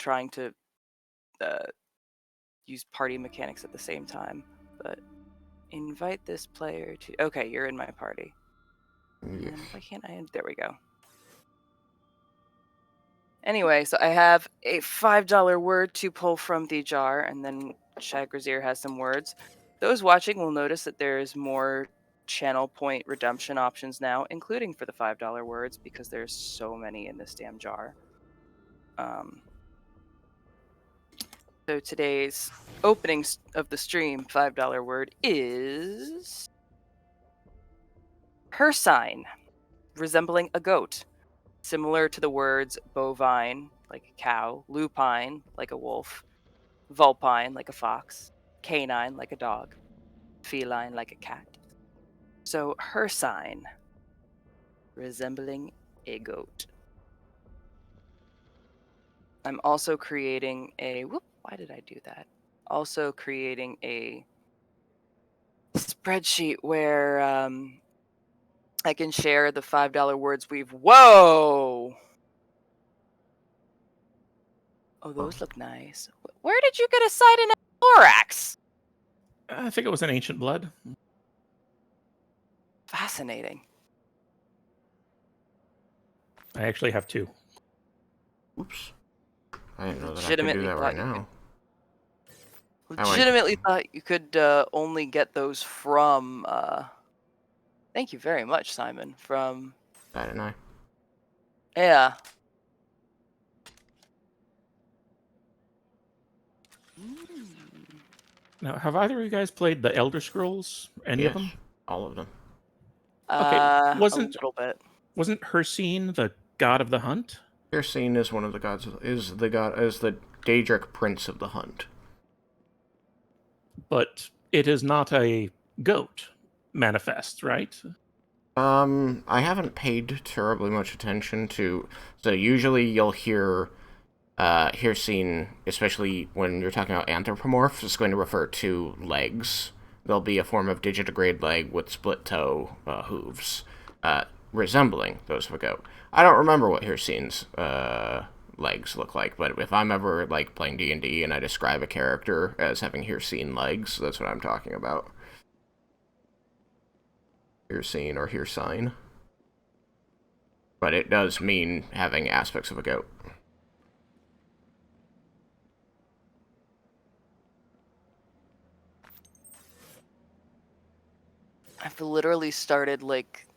trying to use party mechanics at the same time. But invite this player to... Okay, you're in my party. Yeah. And why can't I... There we go. Anyway, so I have a $5 word to pull from the jar, and then Shagrazier has some words. Those watching will notice that there's more channel point redemption options now, including for the $5 words, because there's so many in this damn jar. So today's opening of the stream $5 word is Persine, resembling a goat, similar to the words bovine, like a cow, lupine, like a wolf, vulpine, like a fox, canine, like a dog, feline, like a cat. So Persine, resembling a goat. I'm also creating a... Whoop, why did I do that? Also creating a spreadsheet where I can share the $5 words we've... Whoa! Oh, those look nice. Where did you get a side in thorax? I think it was an ancient blood. Fascinating. I actually have 2. Oops. I didn't know that I could do that right now. Legitimately thought you could only get those from... Thank you very much, Simon. From... I don't know. Yeah. Now, have either of you guys played the Elder Scrolls? Any of them? All of them. Okay, A little bit. Wasn't Hircine the god of the hunt? Hircine is one of the gods. Is the Daedric prince of the hunt. But it is not a goat manifest, right? I haven't paid terribly much attention to... So usually you'll hear Hircine, especially when you're talking about anthropomorphs, is going to refer to legs. There'll be a form of digitigrade leg with split-toe hooves, resembling those of a goat. I don't remember what Hircine's legs look like, but if I'm ever like playing D&D and I describe a character as having Hircine legs, that's what I'm talking about. Hircine or Hircine. But it does mean having aspects of a goat. I've literally started, like,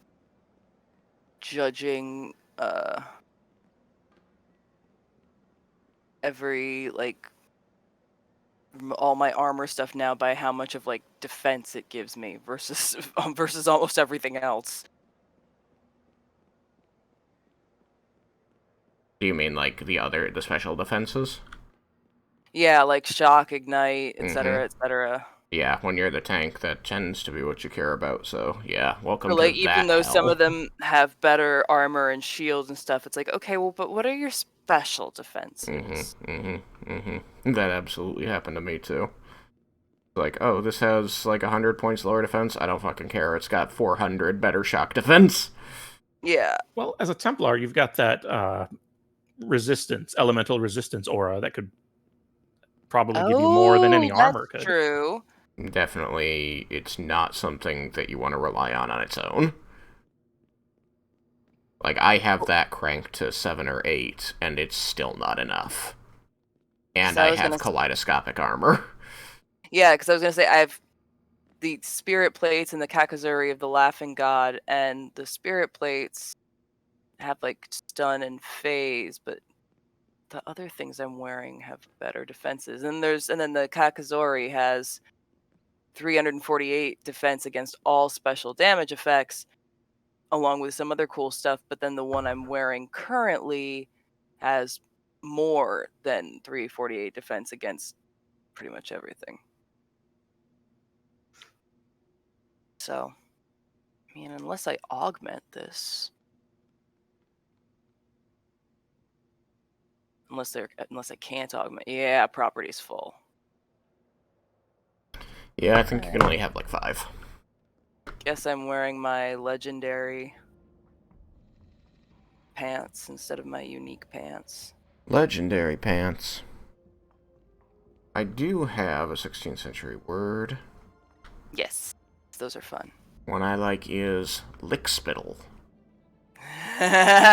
judging every, like, all my armor stuff now by how much of, like, defense it gives me versus versus almost everything else. Do you mean like the special defenses? Yeah, like shock, ignite, etc., etc. Yeah, when you're the tank, that tends to be what you care about, so yeah, welcome Or, like, to even that though hell. some of them have better armor and shields and stuff, it's like, okay, well, but what are your special defenses? That absolutely happened to me, too. Like, oh, this has, like, 100 points lower defense? I don't fucking care. It's got 400 better shock defense. Yeah. Well, as a Templar, you've got that resistance, elemental resistance aura that could probably give you more than any armor could. That's true. Definitely, it's not something that you want to rely on its own. Like, I have that cranked to 7 or 8, and it's still not enough. And I have kaleidoscopic armor. Yeah, because I was going to say, I have the spirit plates and the Kakazuri of the Laughing God, and the spirit plates have, like, stun and phase, but the other things I'm wearing have better defenses. And then the Kakazori has 348 defense against all special damage effects, along with some other cool stuff, but then the one I'm wearing currently has more than 348 defense against pretty much everything. So, I mean, unless I augment this, unless I can't augment, yeah, property's full. Yeah, I think you can only have like 5. Guess I'm wearing my legendary pants instead of my unique pants. Legendary pants. I do have a 16th century word. Yes, those are fun. One I like is lickspittle. I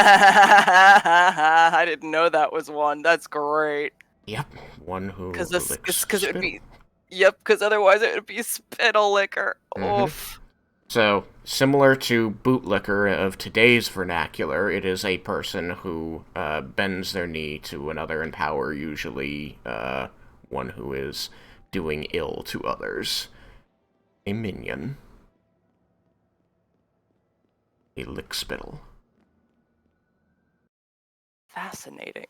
didn't know that was one. That's great. Yep, one who Because licks it would spittle. be. Yep, because otherwise it would be spittle liquor. Oof. So, similar to bootlicker of today's vernacular, it is a person who bends their knee to another in power, usually one who is doing ill to others. A minion. A lickspittle. Fascinating.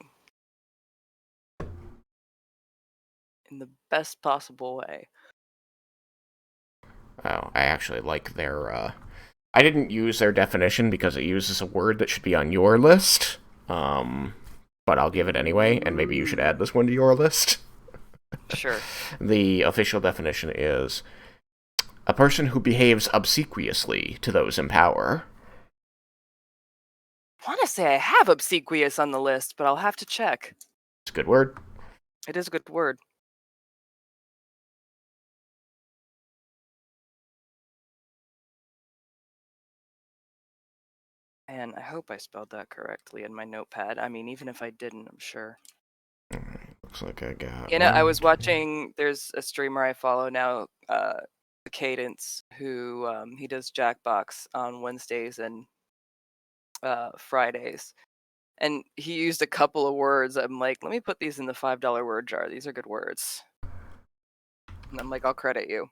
In the best possible way. Oh, I actually like their, I didn't use their definition because it uses a word that should be on your list. But I'll give it anyway, and maybe you should add this one to your list. Sure. The official definition is a person who behaves obsequiously to those in power. I want to say I have obsequious on the list, but I'll have to check. It's a good word. It is a good word. And I hope I spelled that correctly in my notepad. I mean, even if I didn't, I'm sure. Looks like I got. You know, I was watching. There's a streamer I follow now, Cadence, who he does Jackbox on Wednesdays and Fridays, and he used a couple of words. I'm like, let me put these in the $5 word jar. These are good words. And I'm like, I'll credit you.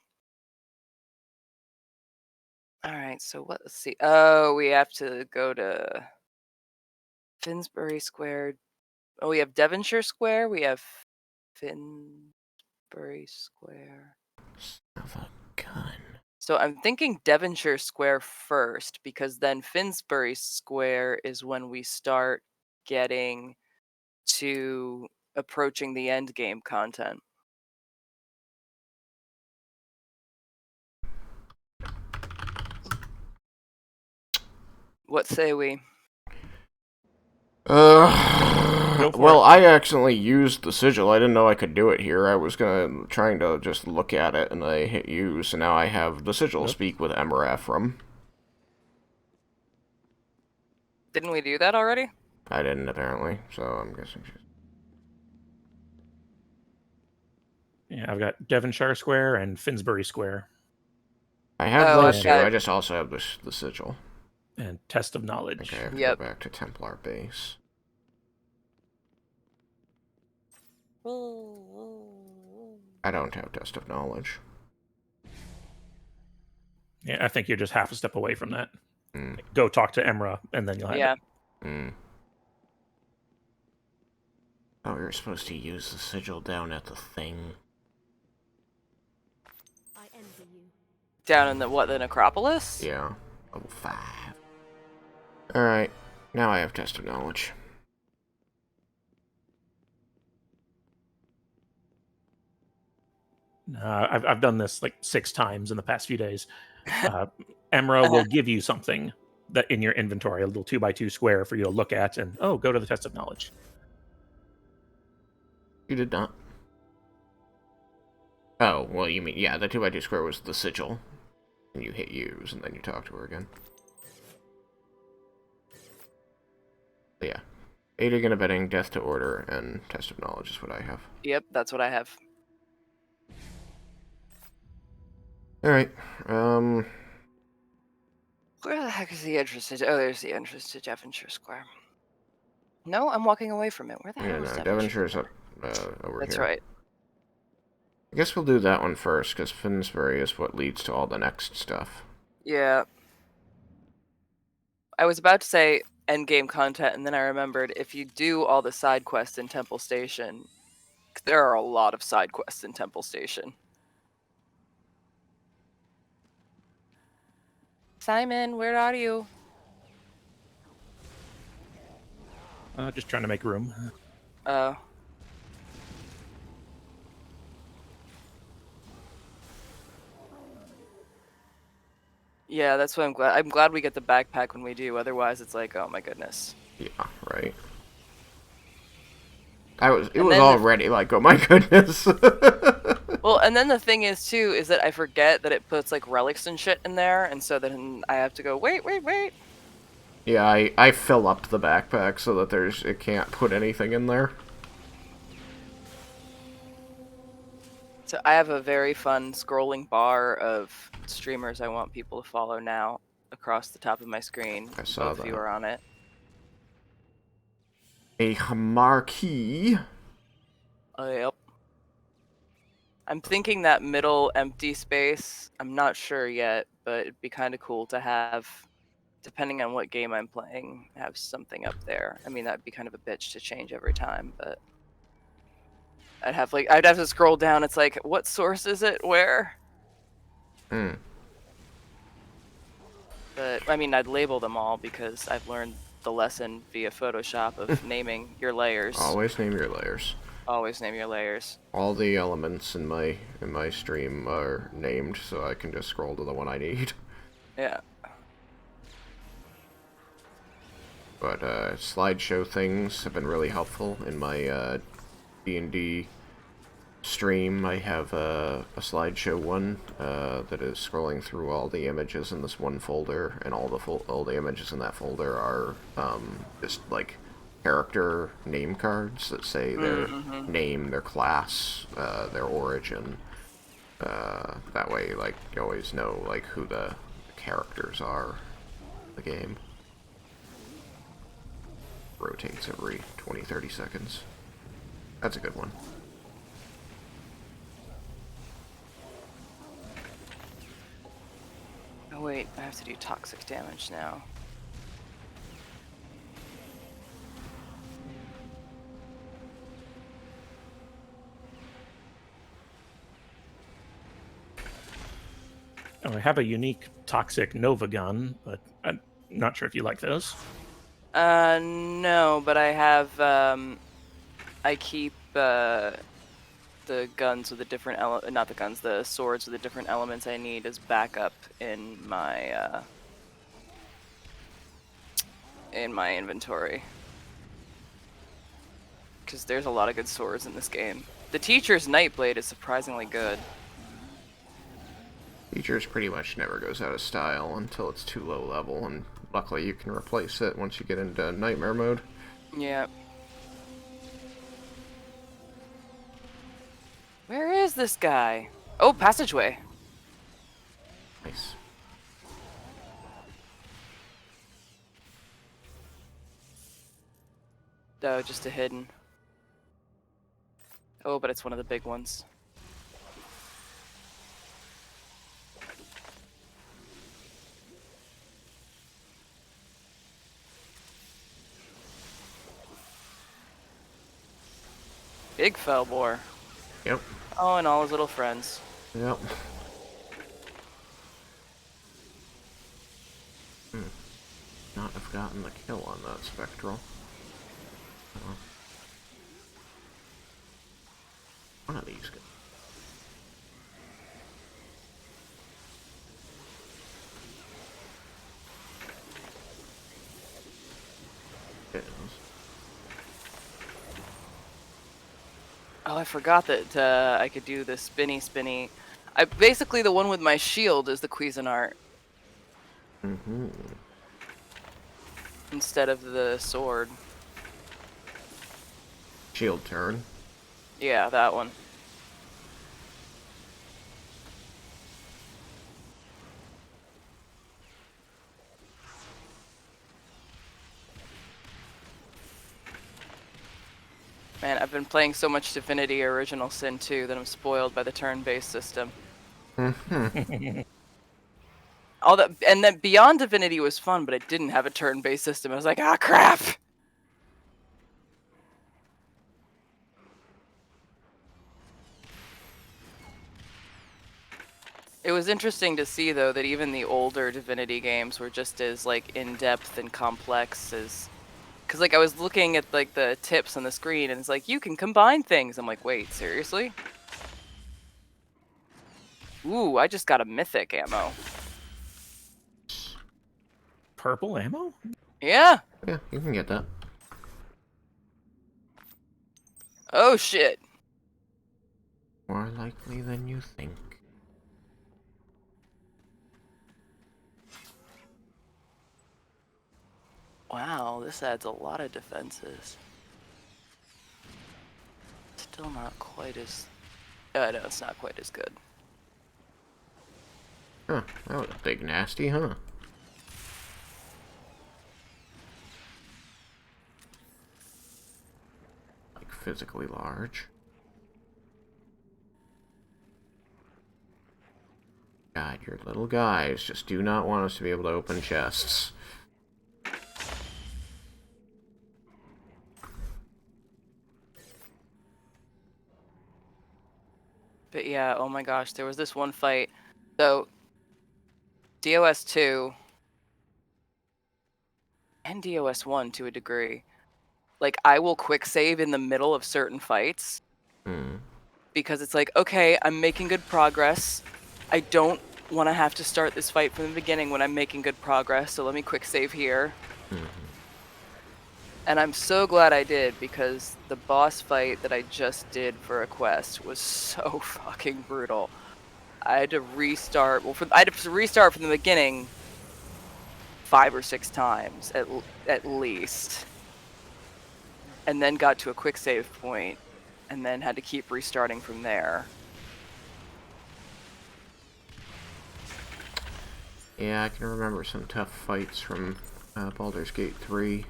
All right, so let's see. Oh, we have to go to Finsbury Square. Oh, we have Devonshire Square. We have Finsbury Square. Of a gun. So I'm thinking Devonshire Square first, because then Finsbury Square is when we start getting to approaching the end game content. What say we? Go for Well, it. I accidentally used the sigil. I didn't know I could do it here. I was trying to just look at it, and I hit use, and now I have the sigil Nope. speak with Emra Ephraim. Didn't we do that already? I didn't, apparently, so I'm guessing she's... Yeah, I've got Devonshire Square and Finsbury Square I have Oh, those I've two. got. I just also have the sigil. and Test of Knowledge. Okay, I have to Yep. go back to Templar base. I don't have Test of Knowledge. Yeah, I think you're just half a step away from that. Mm. Go talk to Emra, and then you'll have Yeah. it. Mm. Oh, we were supposed to use the sigil down at the thing. I envy you. Down in the necropolis? Yeah, level 5. Alright, now I have Test of Knowledge. I've done this like 6 times in the past few days. Emra will give you something that in your inventory, a little 2x2 square for you to look at, and go to the Test of Knowledge. You did not. Oh, well, you mean, yeah, the 2x2 square was the sigil. And you hit use, and then you talk to her again. But yeah. Aiding and abetting, death to order, and Test of Knowledge is what I have. Yep, that's what I have. Alright, Where the heck is the entrance to... Oh, there's the entrance to Devonshire Square. No, I'm walking away from it. Where the yeah, hell is no, Devonshire? Devonshire's up over That's here. right. I guess we'll do that one first, because Finsbury is what leads to all the next stuff. Yeah. I was about to say end game content, and then I remembered if you do all the side quests in Temple Station, there are a lot of side quests in Temple Station. Simon, where are you? Just trying to make room. Oh. Yeah, that's why I'm glad. I'm glad we get the backpack when we do. Otherwise, it's like, oh my goodness. Yeah, right. It was already like, oh my goodness. Well, and then the thing is too is that I forget that it puts like relics and shit in there, and so then I have to go wait. Yeah, I fill up the backpack so that it can't put anything in there. So I have a very fun scrolling bar of streamers I want people to follow now across the top of my screen. I saw Both of you that. are on it. A marquee. Yep. I'm thinking that middle empty space. I'm not sure yet, but it'd be kind of cool to have, depending on what game I'm playing, have something up there. I mean, that'd be kind of a bitch to change every time, but I'd have to scroll down. It's like, what source is it? Where? Hmm. But I mean, I'd label them all because I've learned the lesson via Photoshop of naming your layers. Always name your layers. Always name your layers. All the elements in my stream are named, so I can just scroll to the one I need. Yeah. But slideshow things have been really helpful in my D&D stream. I have a slideshow one that is scrolling through all the images in this one folder, and all the images in that folder are just like character name cards that say their name, their class, their origin. That way, like, you always know like who the characters are in the game. Rotates every 20-30 seconds. That's a good one. Oh wait, I have to do toxic damage now. Oh, I have a unique toxic Nova gun, but I'm not sure if you like those. No, but I have, I keep, the guns with the different not the guns, the swords with the different elements I need as backup in my inventory. Because there's a lot of good swords in this game. The Teacher's Nightblade is surprisingly good. Teacher's pretty much never goes out of style until it's too low level, and luckily you can replace it once you get into Nightmare mode. Yeah. Where is this guy? Oh, passageway. Nice. Oh, just a hidden. Oh, but it's one of the big ones. Big Felboar. Yep. Oh, and all his little friends. Yep. Not have gotten the kill on that Spectral. One of these guys. Oh, I forgot that I could do the spinny. Basically, the one with my shield is the Cuisinart. Mm-hmm. Instead of the sword. Shield turn. Yeah, that one. Man, I've been playing so much Divinity Original Sin 2 that I'm spoiled by the turn-based system. Mm-hmm. And then Beyond Divinity was fun, but it didn't have a turn-based system. I was like, ah, crap! It was interesting to see, though, that even the older Divinity games were just as, like, in-depth and complex as... Because, like, I was looking at, like, the tips on the screen, and it's like, you can combine things. I'm like, wait, seriously? Ooh, I just got a mythic ammo. Purple ammo? Yeah. Yeah, you can get that. Oh shit. More likely than you think. Wow, this adds a lot of defenses. Still not quite as... no, it's not quite as good. Huh, that was a big nasty, huh? Like, physically large. God, your little guys just do not want us to be able to open chests. But yeah, oh my gosh, there was this one fight. So, DOS 2 and DOS 1 to a degree. Like, I will quick save in the middle of certain fights. Because it's like, okay, I'm making good progress. I don't want to have to start this fight from the beginning when I'm making good progress, so let me quick save here. And I'm so glad I did, because the boss fight that I just did for a quest was so fucking brutal. I had to restart. Well, I had to restart from the beginning 5 or 6 times at least, and then got to a quick save point, and then had to keep restarting from there. Yeah, I can remember some tough fights from Baldur's Gate 3.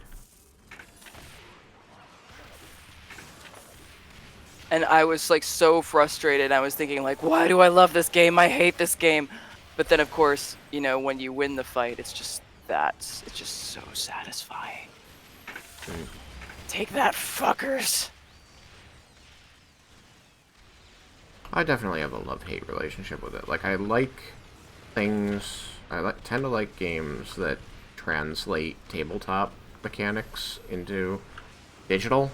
And I was like so frustrated. I was thinking like, why do I love this game? I hate this game. But then of course, you know, when you win the fight, it's just so satisfying. Take that, fuckers. I definitely have a love-hate relationship with it. Like, I like things... tend to like games that translate tabletop mechanics into digital.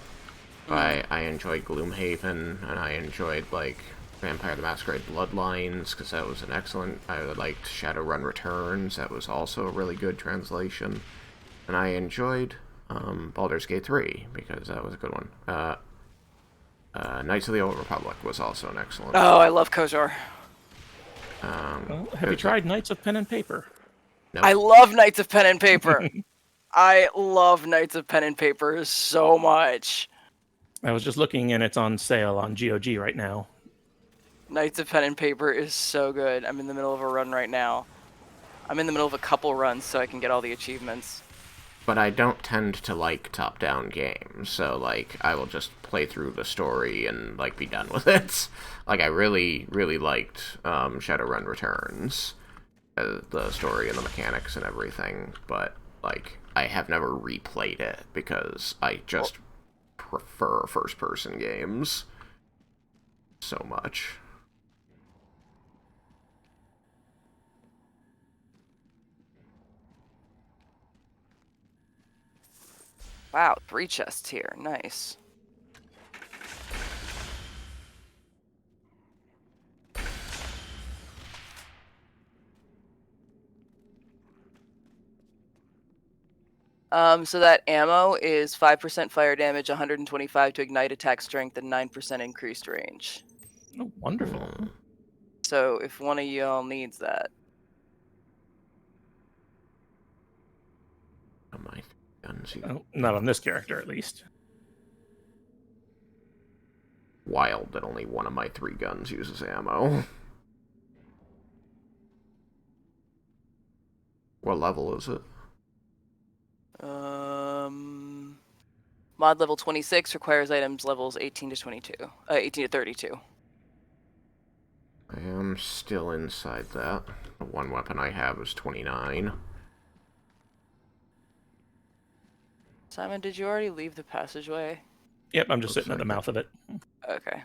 I enjoyed Gloomhaven, and I enjoyed, like, Vampire the Masquerade Bloodlines, because that was an excellent... I liked Shadowrun Returns, that was also a really good translation. And I enjoyed Baldur's Gate 3, because that was a good one. Knights of the Old Republic was also an excellent one. Oh, I love Kozor. Well, have you tried Knights of Pen and Paper? Nope. I love Knights of Pen and Paper. I love Knights of Pen and Paper so much. I was just looking, and it's on sale on GOG right now. Knights of Pen and Paper is so good. I'm in the middle of a run right now. I'm in the middle of a couple runs so I can get all the achievements. But I don't tend to like top-down games, so, like, I will just play through the story and, like, be done with it. Like, I really, really liked Shadowrun Returns, the story and the mechanics and everything, but, like, I have never replayed it because I just prefer first-person games so much. Wow, 3 chests here. Nice. So that ammo is 5% fire damage, 125 to ignite attack strength, and 9% increased range. Oh, wonderful. So if one of y'all needs that. My guns. Oh, not on this character, at least. Wild that only one of my 3 guns uses ammo. What level is it? Mod level 26 requires items levels 18 to 22. 18 to 32. I am still inside that. The one weapon I have is 29. Simon, did you already leave the passageway? Yep, I'm just Looks sitting at the like mouth of it. Okay.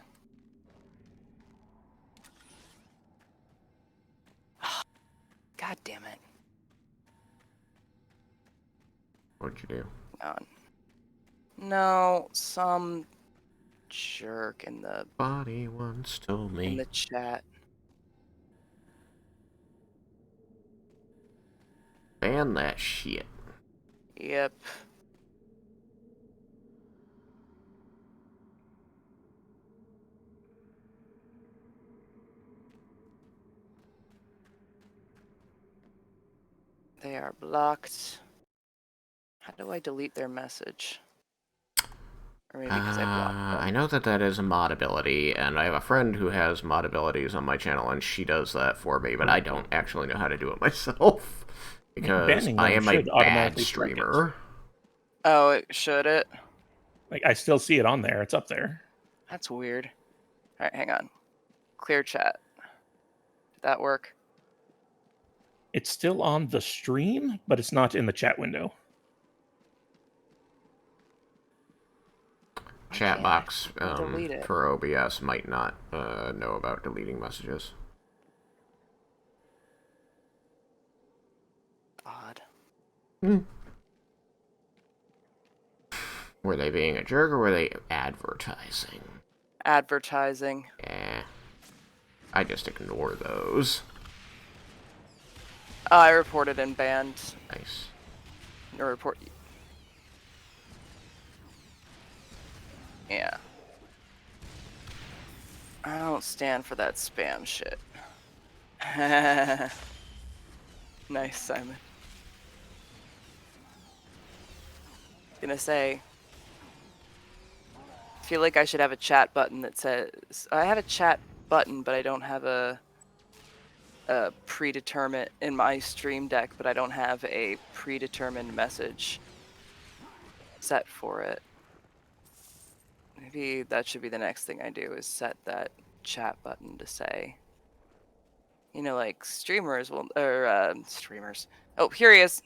God damn it. What'd you do? No, some jerk in the Body once told me. chat. Ban that shit. Yep. They are blocked. How do I delete their message? Or maybe because I blocked them. I know that is a mod ability, and I have a friend who has mod abilities on my channel, and she does that for me, but I don't actually know how to do it myself, because Banning I them am a should bad automatically strike it. streamer. Oh, should it? Like, I still see it on there. It's up there. That's weird. All right, hang on. Clear chat. Did that work? It's still on the stream, but it's not in the chat window. Chat box delete it? for OBS might not know about deleting messages. Odd. Were they being a jerk, or were they advertising? Advertising. I just ignore those. I reported and banned. Nice. No report. Yeah. I don't stand for that spam shit. Nice, Simon. Gonna say, I feel like I should have a chat button that says, I have a chat button, but I don't have a predetermined in my stream deck, but I don't have a predetermined message set for it. Maybe that should be the next thing I do, is set that chat button to say, you know, like streamers will, or streamers. Oh, here he is.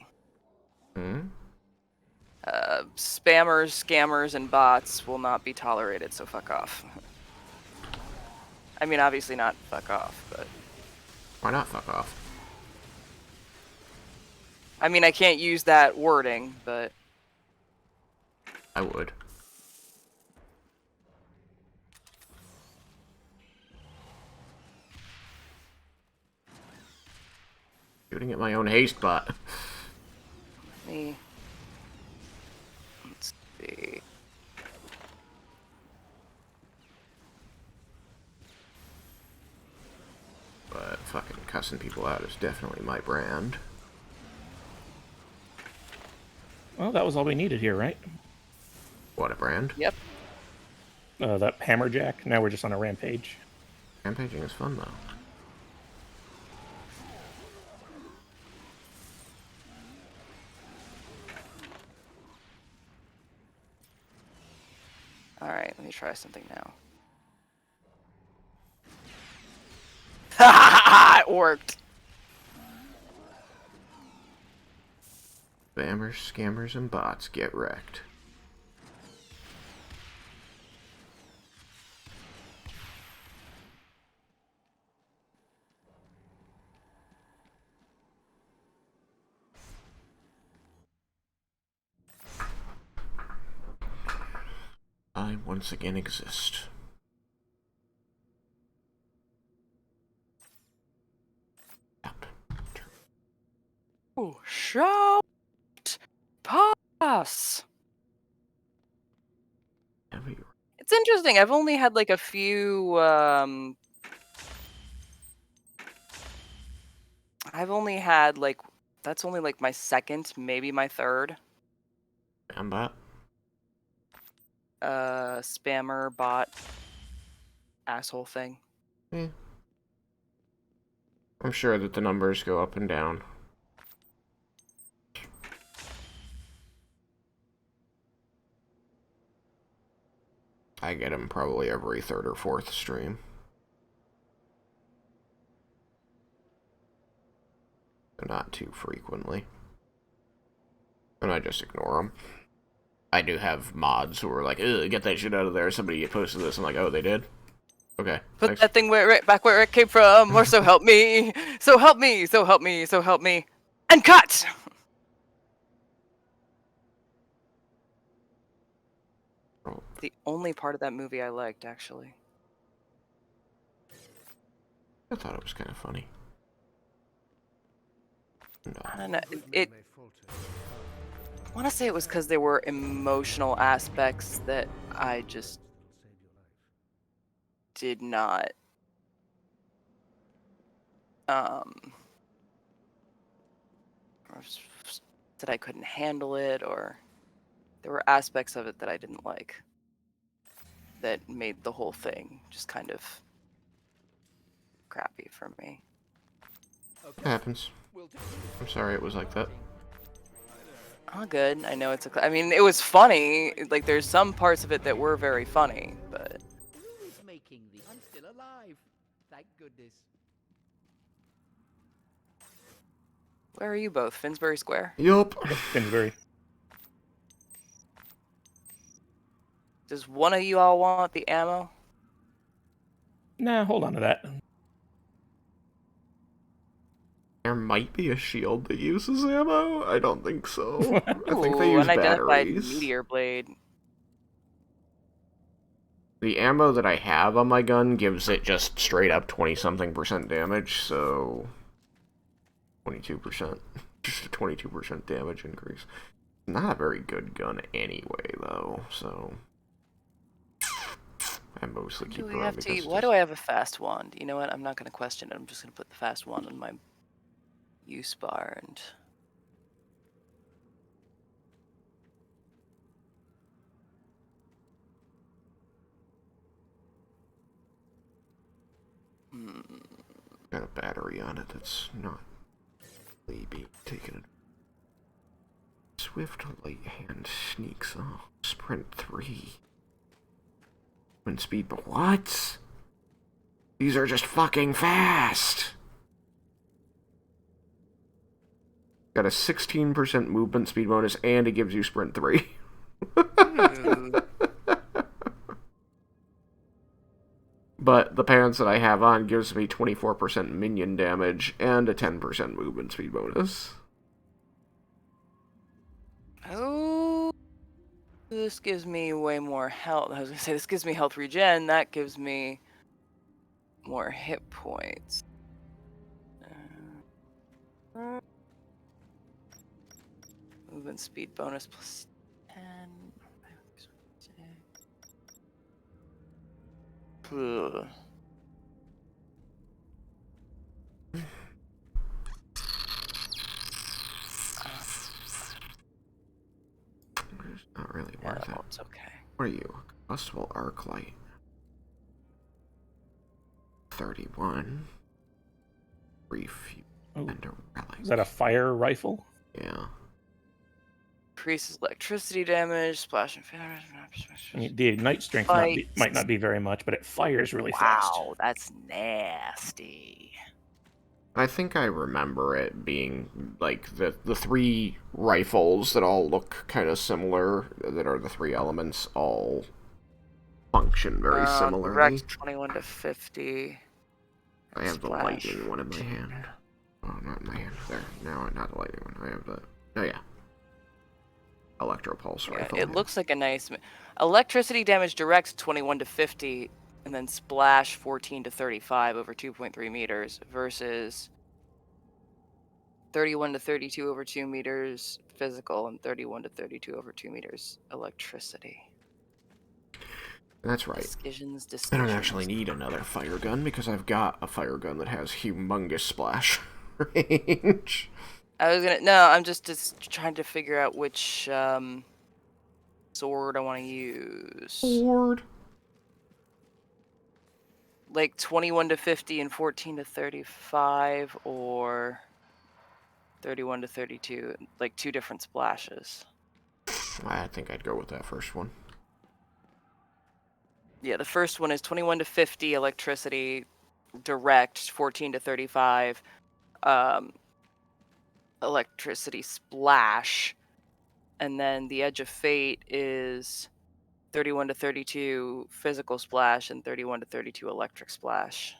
Spammers, scammers, and bots will not be tolerated, so fuck off. I mean, obviously not fuck off, but... Why not fuck off? I mean, I can't use that wording, but... I would. Shooting at my own haste bot. Let's see... But fucking cussing people out is definitely my brand. Well, that was all we needed here, right? What, a brand? Yep. That hammerjack. Now we're just on a rampage. Rampaging is fun, though. Alright, let me try something now. It worked! Spammers, scammers, and bots get wrecked. I once again exist. Oh, shout! Pass! It's interesting, I've only had like a few, I've only had like, that's only like my second, maybe my third. Spam bot? Spammer, bot, asshole thing. I'm sure that the numbers go up and down. I get them probably every third or fourth stream. Not too frequently. And I just ignore them. I do have mods who are like, ugh, get that shit out of there. Somebody posted this. I'm like, oh, they did? Okay. Put thanks. that thing right back where it came from, or so help me. So help me, so help me, so help me. And cut! The only part of that movie I liked, actually. I thought it was kind of funny. No. I don't know. I want to say it was because there were emotional aspects that I just did not that I couldn't handle it, or there were aspects of it that I didn't like that made the whole thing just kind of crappy for me. It happens. I'm sorry it was like that. Oh, good. I know it's I mean, it was funny. Like, there's some parts of it that were very funny, but Who is making the? I'm still alive. Thank goodness. where are you both? Finsbury Square? Yup. Finsbury. Does one of you all want the ammo? Nah, hold on to that. There might be a shield that uses ammo? I don't think so. I think they Ooh, use unidentified batteries. meteor blade. The ammo that I have on my gun gives it just straight up 20-something% damage, so 22%. Just a 22% damage increase. Not a very good gun anyway, though, so I mostly keep it around because Why do I have a fast wand? You know what? I'm not going to question it. I'm just going to put the fast wand on my use bar and... got a battery on it that's not really being taken. Swift light hand sneaks off. Sprint 3. Wind speed, but what? These are just fucking fast! Got a 16% movement speed bonus, and it gives you sprint 3. But the pants that I have on gives me 24% minion damage and a 10% movement speed bonus. Oh, this gives me way more health. I was going to say, this gives me health regen. That gives me more hit points. Movement speed bonus plus 10. Ugh. It's not really worth it. It's okay. What are you? Combustible arc light. 31. Refuel and a relic. Is that a fire rifle? Yeah. Increases electricity damage, splash and I mean, the ignite strength might not be very much, but it fires really fast. Wow, that's nasty. I think I remember it being like the three rifles that all look kind of similar, that are the three elements, all function very similarly. Direct 21 to 50. I have the Splash. lightning one in my hand. Oh, not in my hand. There. No, not the lightning one. I have the... Oh, yeah. Electropulse rifle. It looks like a nice... Electricity damage direct 21 to 50, and then splash 14 to 35 over 2.3 meters, versus 31 to 32 over 2 meters physical, and 31 to 32 over 2 meters electricity. That's right. Decisions. I don't actually need another fire gun, because I've got a fire gun that has humongous splash range. I'm just trying to figure out which sword I want to use. Sword. Like 21 to 50 and 14 to 35, or 31 to 32, like two different splashes. I think I'd go with that first one. Yeah, the first one is 21 to 50 electricity, direct 14 to 35, electricity splash, and then the Edge of Fate is 31 to 32 physical splash and 31 to 32 electric splash,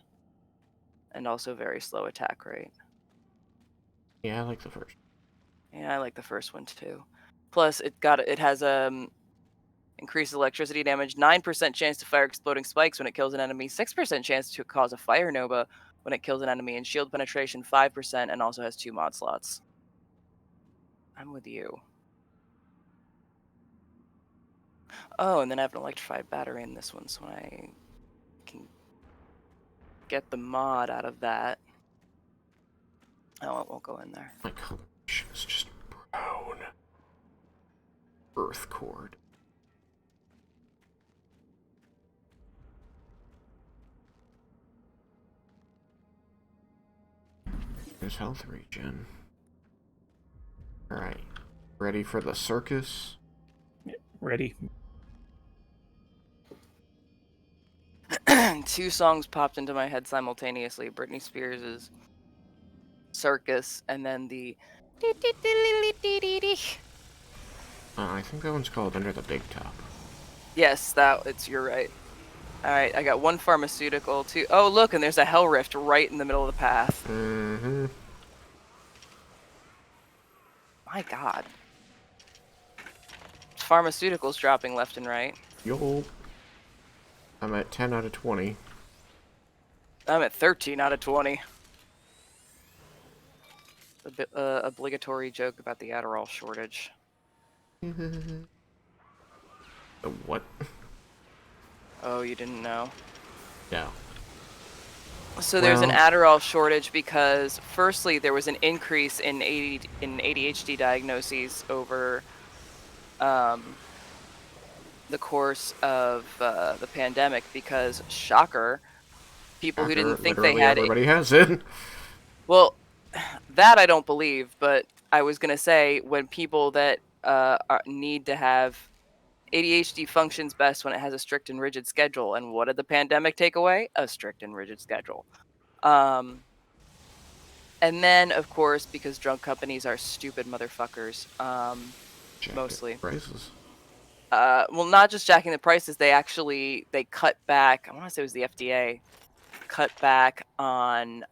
and also very slow attack rate. Yeah, I like the first. Yeah, I like the first one too. Plus, it has increased electricity damage, 9% chance to fire exploding spikes when it kills an enemy, 6% chance to cause a fire nova when it kills an enemy, and shield penetration 5%, and also has 2 mod slots. I'm with you. Oh, and then I have an electrified battery in this one, so when I can get the mod out of that. Oh, it won't go in there. My color is just Earth Cord. There's health regen. Alright. Ready for the circus? Ready. Two songs popped into my head simultaneously. Britney Spears' Circus, and then the... I think that one's called Under the Big Top. Yes, you're right. Alright, I got one pharmaceutical, two... Oh, look, and there's a hell rift right in the middle of the path. Mm-hmm. My god. Pharmaceuticals dropping left and right. Yo. I'm at 10 out of 20. I'm at 13 out of 20. A bit, obligatory joke about the Adderall shortage. The what? Oh, you didn't know? No. So there's an Well- Adderall shortage because, firstly, there was an increase in ADHD diagnoses over the course of the pandemic because, shocker, people who didn't think they Literally had everybody has it. Well, that I don't believe, but I was going to say when people that need to have ADHD functions best when it has a strict and rigid schedule. And what did the pandemic take away? A strict and rigid schedule. And then, of course, because drug companies are stupid motherfuckers, mostly. Prices. Well, not just jacking the prices, they cut back. I want to say it was the FDA cut back on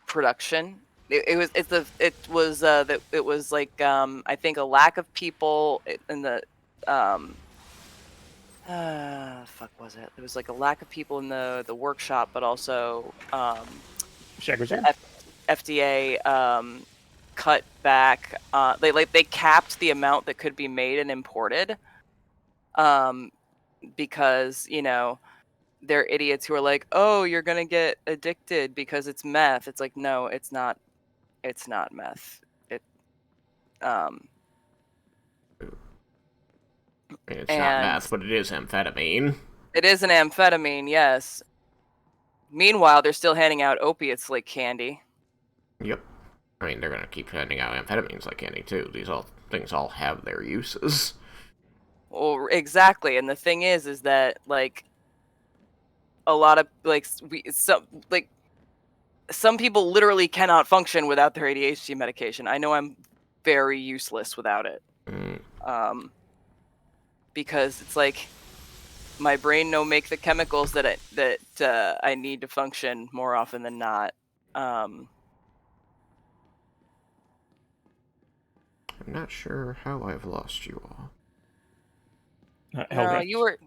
production. It was like I think a lack of people in the fuck was it? It was like a lack of people in the workshop, but also Shagrazar? FDA cut back. They capped the amount that could be made and imported, because they're idiots who are like, oh, you're gonna get addicted because it's meth. It's like, no, it's not. It's not meth. Um, It's not and meth, but it is amphetamine. it is an amphetamine, yes. Meanwhile, they're still handing out opiates like candy. Yep. I mean, they're gonna keep handing out amphetamines like candy too. Things all have their uses. Well, exactly. And the thing is that like a lot of some people literally cannot function without their ADHD medication. I know I'm very useless without it. Because it's like my brain no make the chemicals that I need to function more often than not. I'm not sure how I've lost you all. Hell Rift. You were.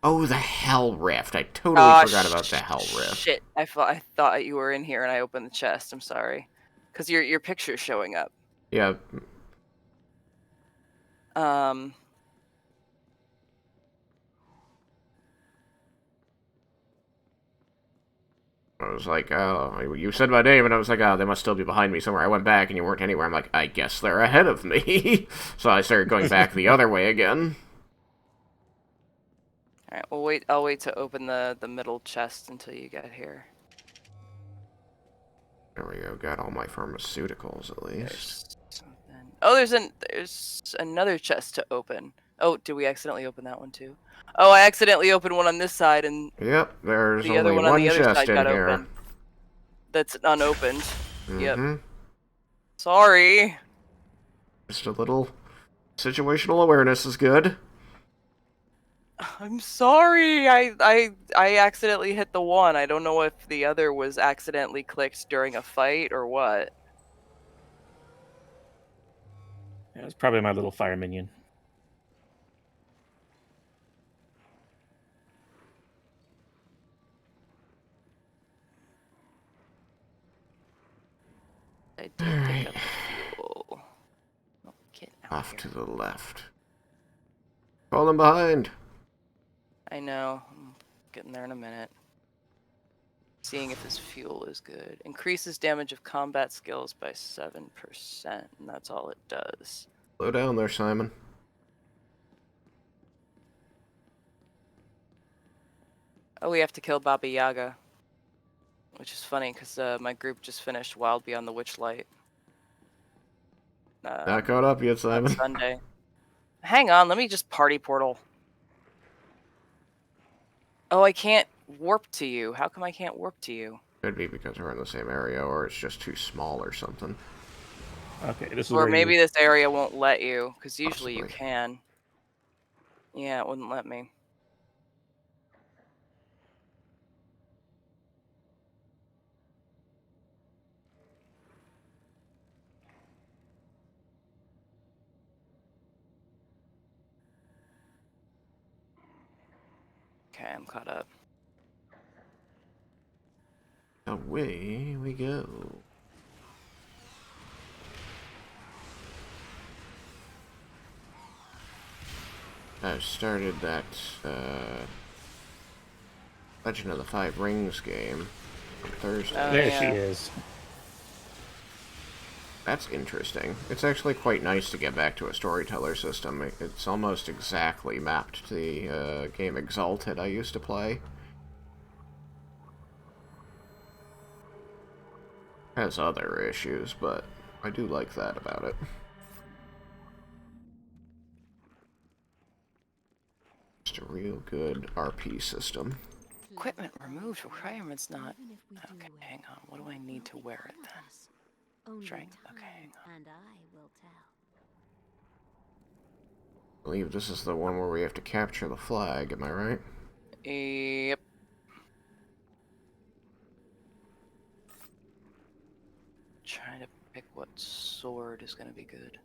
Oh, the Hell Rift. I totally forgot about the Hell Rift. Shit, I thought you were in here and I opened the chest. I'm sorry, because your picture's showing up. Yeah. I was like, oh, you said my name, and I was like, oh, they must still be behind me somewhere. I went back, and you weren't anywhere. I'm like, I guess they're ahead of me. So I started going back the other way again. All right, well, I'll wait to open the middle chest until you get here. There we go. Got all my pharmaceuticals at least. Oh, there's another chest to open. Oh, did we accidentally open that one too? Oh, I accidentally opened one on this side, and Yep, there's the other only one on the one other chest side in got here. open. That's unopened. Yep. Mm-hmm. Sorry. Just a little situational awareness is good. I'm sorry. I accidentally hit the one. I don't know if the other was accidentally clicked during a fight or what. Yeah, it's probably my little fire minion. I did pick up the fuel. Oh, get out Off here. to the left. Falling behind. I know. I'm getting there in a minute. Seeing if this fuel is good. Increases damage of combat skills by 7%, and that's all it does. Slow down there, Simon. Oh, we have to kill Baba Yaga. Which is funny, because my group just finished Wild Beyond the Witchlight. Not caught up yet, On Simon. Sunday. Hang on, let me just party portal. Oh, I can't warp to you. How come I can't warp to you? Could be because we're in the same area, or it's just too small or something. Okay, this is Or where maybe you... this area won't let you, because usually you Possibly. can. Yeah, it wouldn't let me. Okay, I'm caught up. Away we go. I've started that Legend of the Five Rings game on Thursday. Oh, There yeah. she is. That's interesting. It's actually quite nice to get back to a storyteller system. It's almost exactly mapped to the game Exalted I used to play. Has other issues, but I do like that about it. Just a real good RP system. Equipment removed, requirements not. Okay, hang on. What do I need to wear it then? Strength. Okay, hang on. And I will tell. I believe this is the one where we have to capture the flag, am I right? Yep. Trying to pick what sword is going to be good.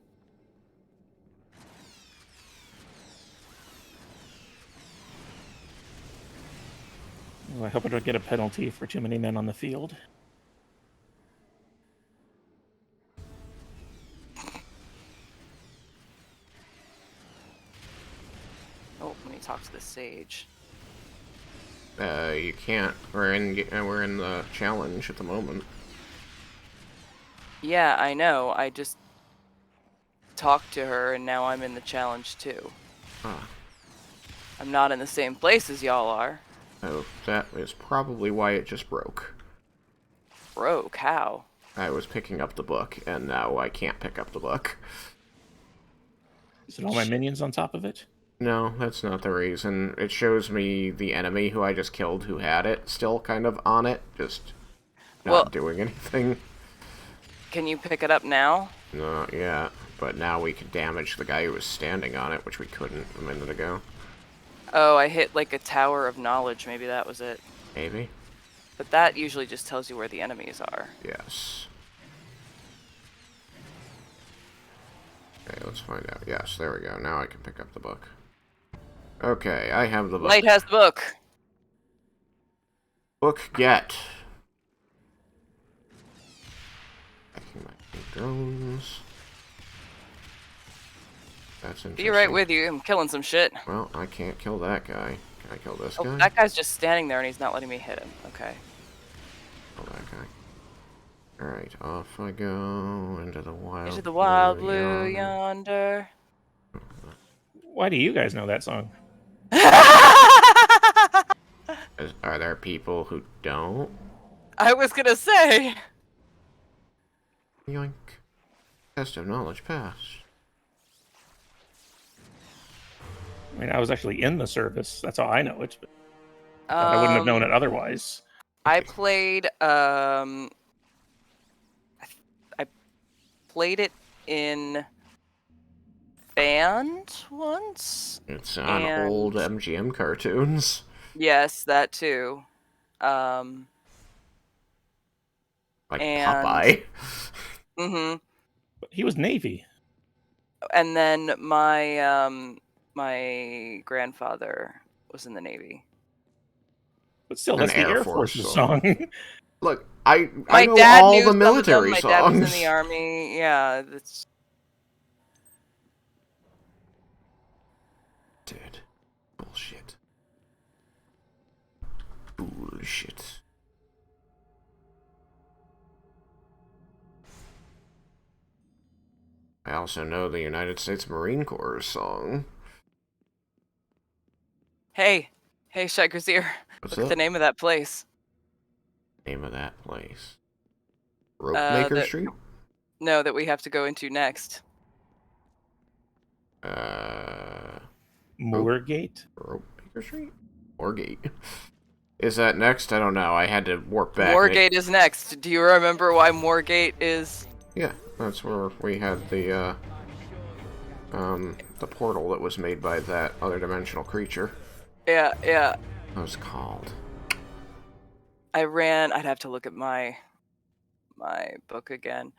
Oh, I hope I don't get a penalty for too many men on the field. Oh, let me talk to the sage. You can't. We're in the challenge at the moment. Yeah, I know. I just talked to her, and now I'm in the challenge too. Ah. I'm not in the same place as y'all are. Oh, that is probably why it just broke. Broke? How? I was picking up the book, and now I can't pick up the book. Is it all my minions on top of it? No, that's not the reason. It shows me the enemy who I just killed who had it still kind of on it, just not doing anything. Can you pick it up now? Not yet, but now we can damage the guy who was standing on it, which we couldn't a minute ago. Oh, I hit like a tower of knowledge. Maybe that was it. Maybe? But that usually just tells you where the enemies are. Yes. Okay, let's find out. Yes, there we go. Now I can pick up the book. Okay, I have the book. Light has the book. Book get. Checking my drones. That's interesting. Be right with you. I'm killing some shit. Well, I can't kill that guy. Can I kill this Oh, guy? that guy's just standing there and he's not letting me hit him. Okay. Kill that guy. Alright, off I go into the wild Into the wild blue yonder. yonder. Why do you guys know that song? Are there people who don't? I was gonna say. Yoink. Test of knowledge passed. I mean, I was actually in the service. That's how I know it. But I wouldn't have known it otherwise. I played I played it in band once. It's on old MGM cartoons. Yes, that too. Like and- Popeye. But he was Navy. And then my my grandfather was in the Navy. But still, An that's the Air Air Force Force's song. song. Look, I My know dad all knew the some of them. military My songs. dad was in the army. Yeah, that's Dude. Bullshit. Bullshit. I also know the United States Marine Corps song. Hey, Shikers What's look at up? the name of that place. Name of that place. Rope Maker Street? No, that we have to go into next. Moorgate? Rope Maker Street? Moorgate. Is that next? I don't know. I had to warp back. Moorgate is next. Do you remember why Moorgate is? Yeah, that's where we had the portal that was made by that other dimensional creature. Yeah. What was it called? I'd have to look at my book again.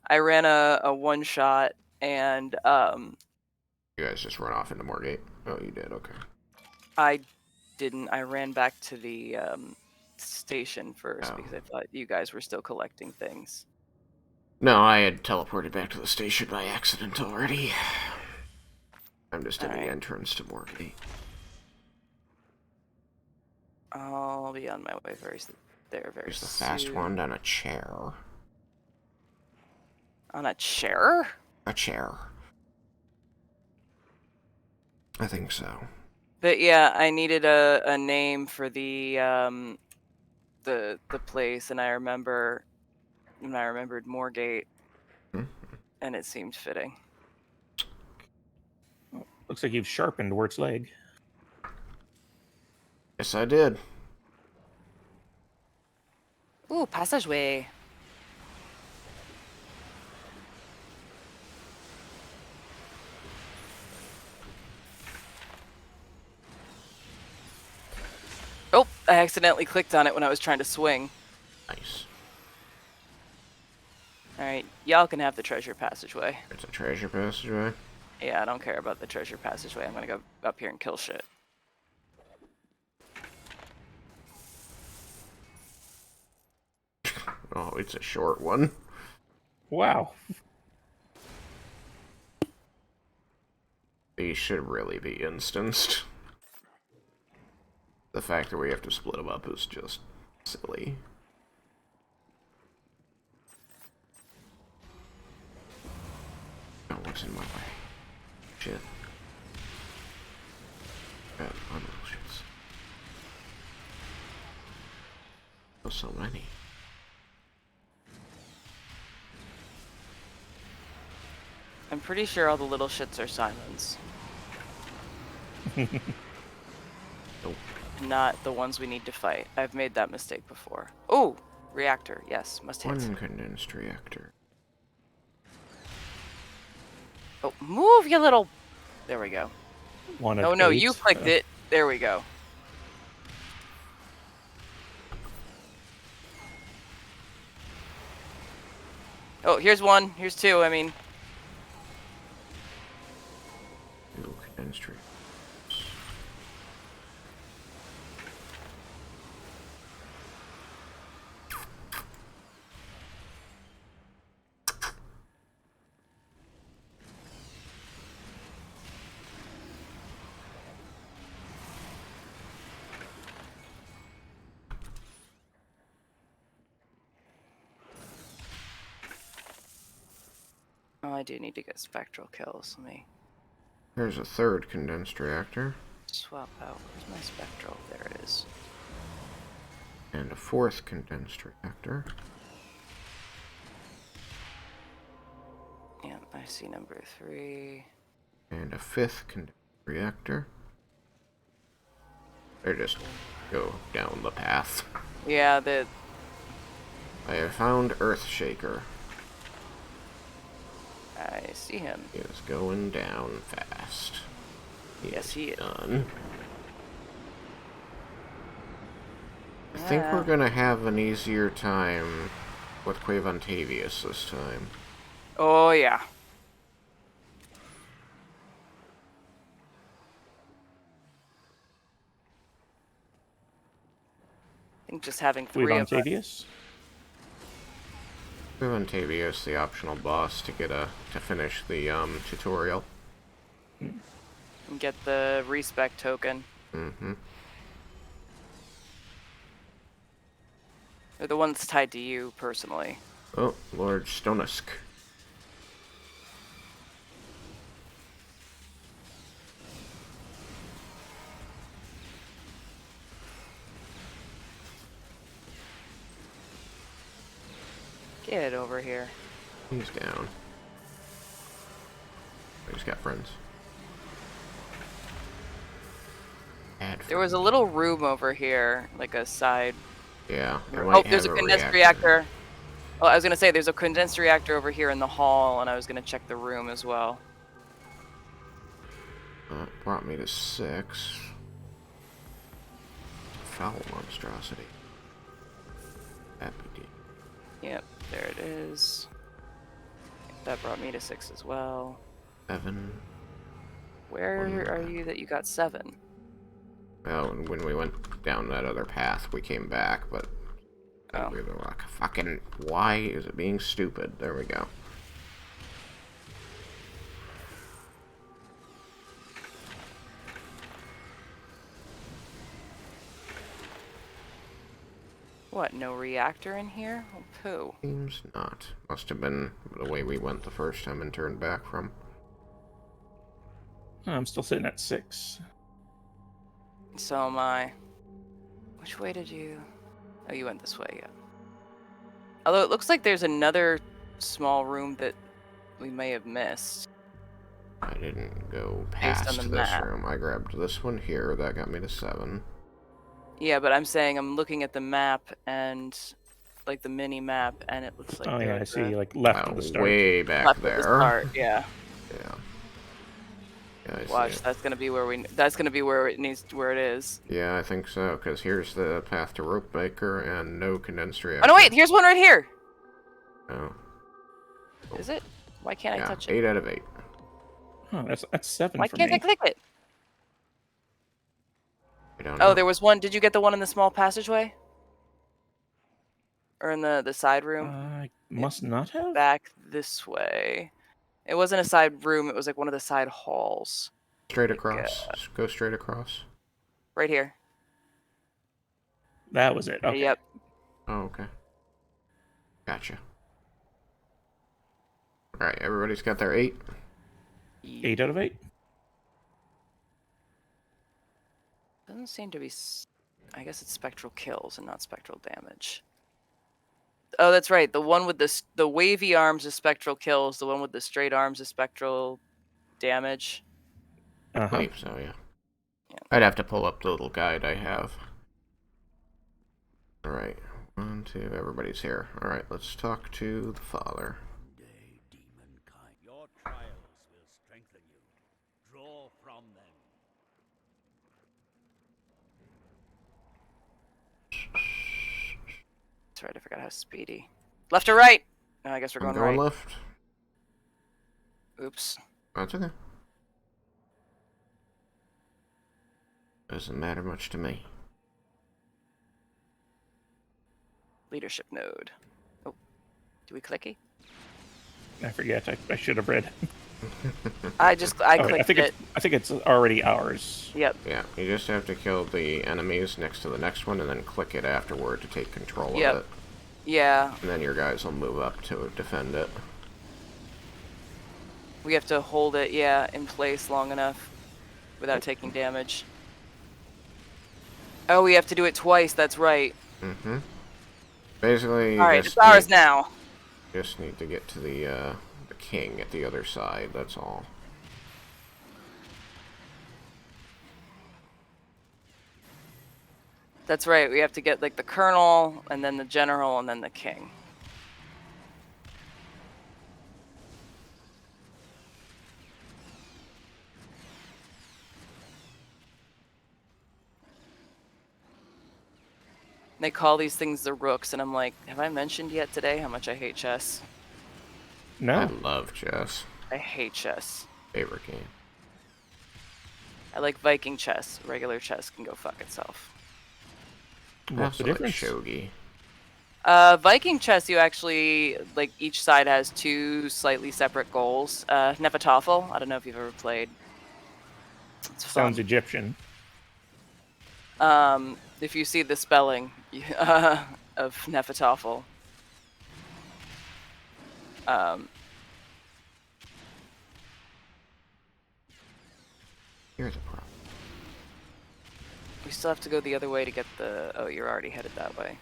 I ran a one shot and You guys just run off into Moorgate? Oh, you did, okay. I didn't. I ran back to the station first because I thought you guys were still collecting things. No, I had teleported back to the station by accident already. I'm just in the entrance to Moorgate. I'll be on my way very soon. There's the fast one on a chair. On a chair? A chair. I think so. But yeah, I needed a name for the place, and I remembered Moorgate, and it seemed fitting. Looks like you've sharpened Wirt's leg. Yes, I did. Ooh, passageway. Oh, I accidentally clicked on it when I was trying to swing. Nice. Alright, y'all can have the treasure passageway. It's a treasure passageway? Yeah, I don't care about the treasure passageway. I'm gonna go up here and kill shit. Oh, it's a short one. Wow. These should really be instanced. The fact that we have to split them up is just silly. Oh, what's in my way? Shit. God, my little shits. Oh, so many. I'm pretty sure all the little shits are Simons. Nope. Not the ones we need to fight. I've made that mistake before. Oh, reactor. Yes, must hit. One condensed reactor. Oh, move, you little... There we go. One of Oh, no, 8. you clicked it. There we go. Oh, here's one. Here's two, I mean. Two condensed reactors. Oh, I do need to get spectral kills. Let me There's a third condensed reactor. swap out. Where's my spectral? There it is. And a fourth condensed reactor. Yeah, I see number 3. And a fifth condensed reactor. They just go down the path. Yeah, I have found Earthshaker. I see him. He is going down fast. Yes, he is. Done. I think we're gonna have an easier time with Quavantavius this time. Oh, yeah. I think just having 3 of us. Quavantavius? Quavantavius, the optional boss to finish the tutorial. And get the respec token. Mm-hmm. Or the one that's tied to you, personally. Oh, Lord Stonusk. Get over here. He's down. He's got friends. Add There was a friends. little room over here, like a side. Yeah. it Oh, might there's have a condensed reactor. Oh, I was gonna say there's a condensed reactor over here in the hall, and I was gonna check the room as well. Brought me to 6. Foul monstrosity. Happy D. Yep, there it is. That brought me to 6 as well. 7. Where are you that you got 7? Oh, and when we went down that other path, we came back, but Oh. we were like, fucking, why is it being stupid? There we go. What, no reactor in here? Oh, poo. Seems not. Must have been the way we went the first time and turned back from. I'm still sitting at 6. So am I. Which way did you... Oh, you went this way, yeah. Although it looks like there's another small room that we may have missed. I didn't go Based on past the this map. room. I grabbed this one here. That got me to 7. Yeah, but I'm saying I'm looking at the map and... like the mini map, and it looks like Oh they're yeah, I at see. the Like left of the start. Way back left there. of the start, yeah. Yeah. Yeah, I Watch, see it. that's gonna be where that's gonna be where it needs, where it is. Yeah, I think so, because here's the path to Rope Maker and no condensed reactor. Oh no, wait, here's one right here! Oh. Is it? Why can't I Yeah, touch it? 8 out of 8. Huh, that's 7 Why for can't me. I click it? I don't know. Oh, there was one. Did you get the one in the small passageway? Or in the side room? I must not have. Back this way. It wasn't a side room, it was like one of the side halls. Straight across. Go straight across. Right here. That was it. Okay. Yep. Oh, okay. Gotcha. Alright, everybody's got their 8? 8 out of 8. Doesn't seem to be... I guess it's spectral kills and not spectral damage. Oh, that's right. The one with the wavy arms is spectral kills. The one with the straight arms is spectral damage. I Uh-huh. believe so, yeah. Yeah. I'd have to pull up the little guide I have. Alright. 1, 2, everybody's here. Alright, let's talk to the father. Demonkind, your trials will strengthen you. Draw from them. That's right. I forgot how speedy. Left or right? No, I guess we're I'm going right. left. Oops. That's okay. Doesn't matter much to me. Leadership node. Oh, do we clicky? I forget. I should have read. I Oh, clicked it. I think it's already ours. Yep. Yeah, you just have to kill the enemies next to the next one and then click it afterward to take control Yep. of it. Yeah. And then your guys will move up to defend it. We have to hold it, yeah, in place long enough without taking damage. Oh, we have to do it twice. That's right. Mm-hmm. Basically, you All right, just it's ours need, now. just need to get to the king at the other side, that's all. That's right. We have to get like the colonel, and then the general, and then the king. They call these things the rooks, and I'm like, have I mentioned yet today how much I hate chess? I No. love chess. I hate chess. Favorite game. I like Viking chess. Regular chess can go fuck itself. What's the Also like difference? shogi. Viking chess, you actually, like, each side has 2 slightly separate goals. Nefertafel, I don't know if you've ever played. It's fun. Sounds Egyptian. If you see the spelling of Nefertafel. Here's a problem. We still have to go the other way to get the... Oh, you're already headed that way.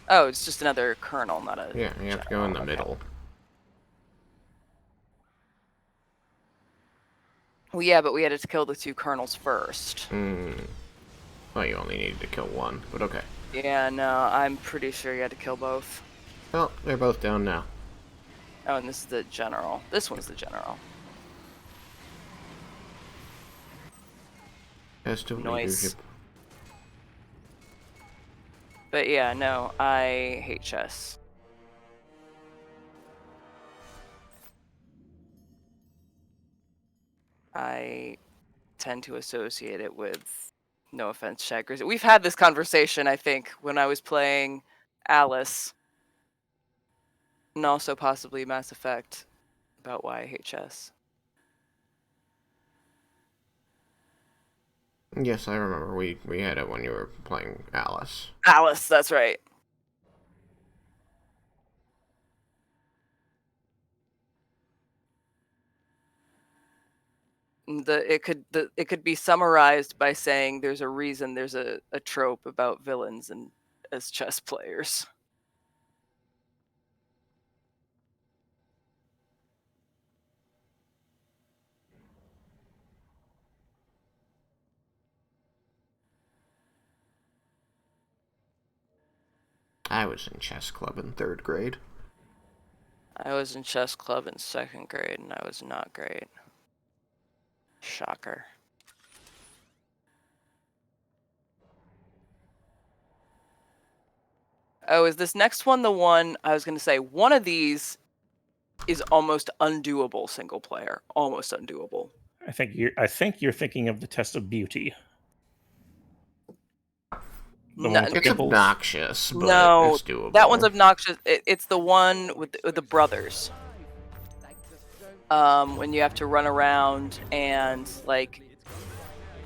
Oh, it's just another kernel, not a. Yeah, you have to go in the okay. middle. Well, yeah, but we had to kill the 2 kernels first. Well, you only needed to kill one, but okay. Yeah, no, I'm pretty sure you had to kill both. Well, they're both down now. Oh, and this is the general. This one's the general. Test of Nice. leadership. But yeah, no, I hate chess. I tend to associate it with, no offense, Shaggers. We've had this conversation, I think, when I was playing Alice, and also possibly Mass Effect, about why I hate chess. Yes, I remember. We had it when you were playing Alice. Alice, that's right. It could be summarized by saying there's a reason there's a trope about villains and as chess players. I was in chess club in 3rd grade. I was in chess club in 2nd grade and I was not great. Shocker. Oh, is this next one the one I was going to say? One of these is almost undoable single player. Almost undoable. I think you're thinking of the test of beauty. The one with the It's pimples. obnoxious, but No, it's doable. that one's obnoxious. It's the one with the brothers. When you have to run around and like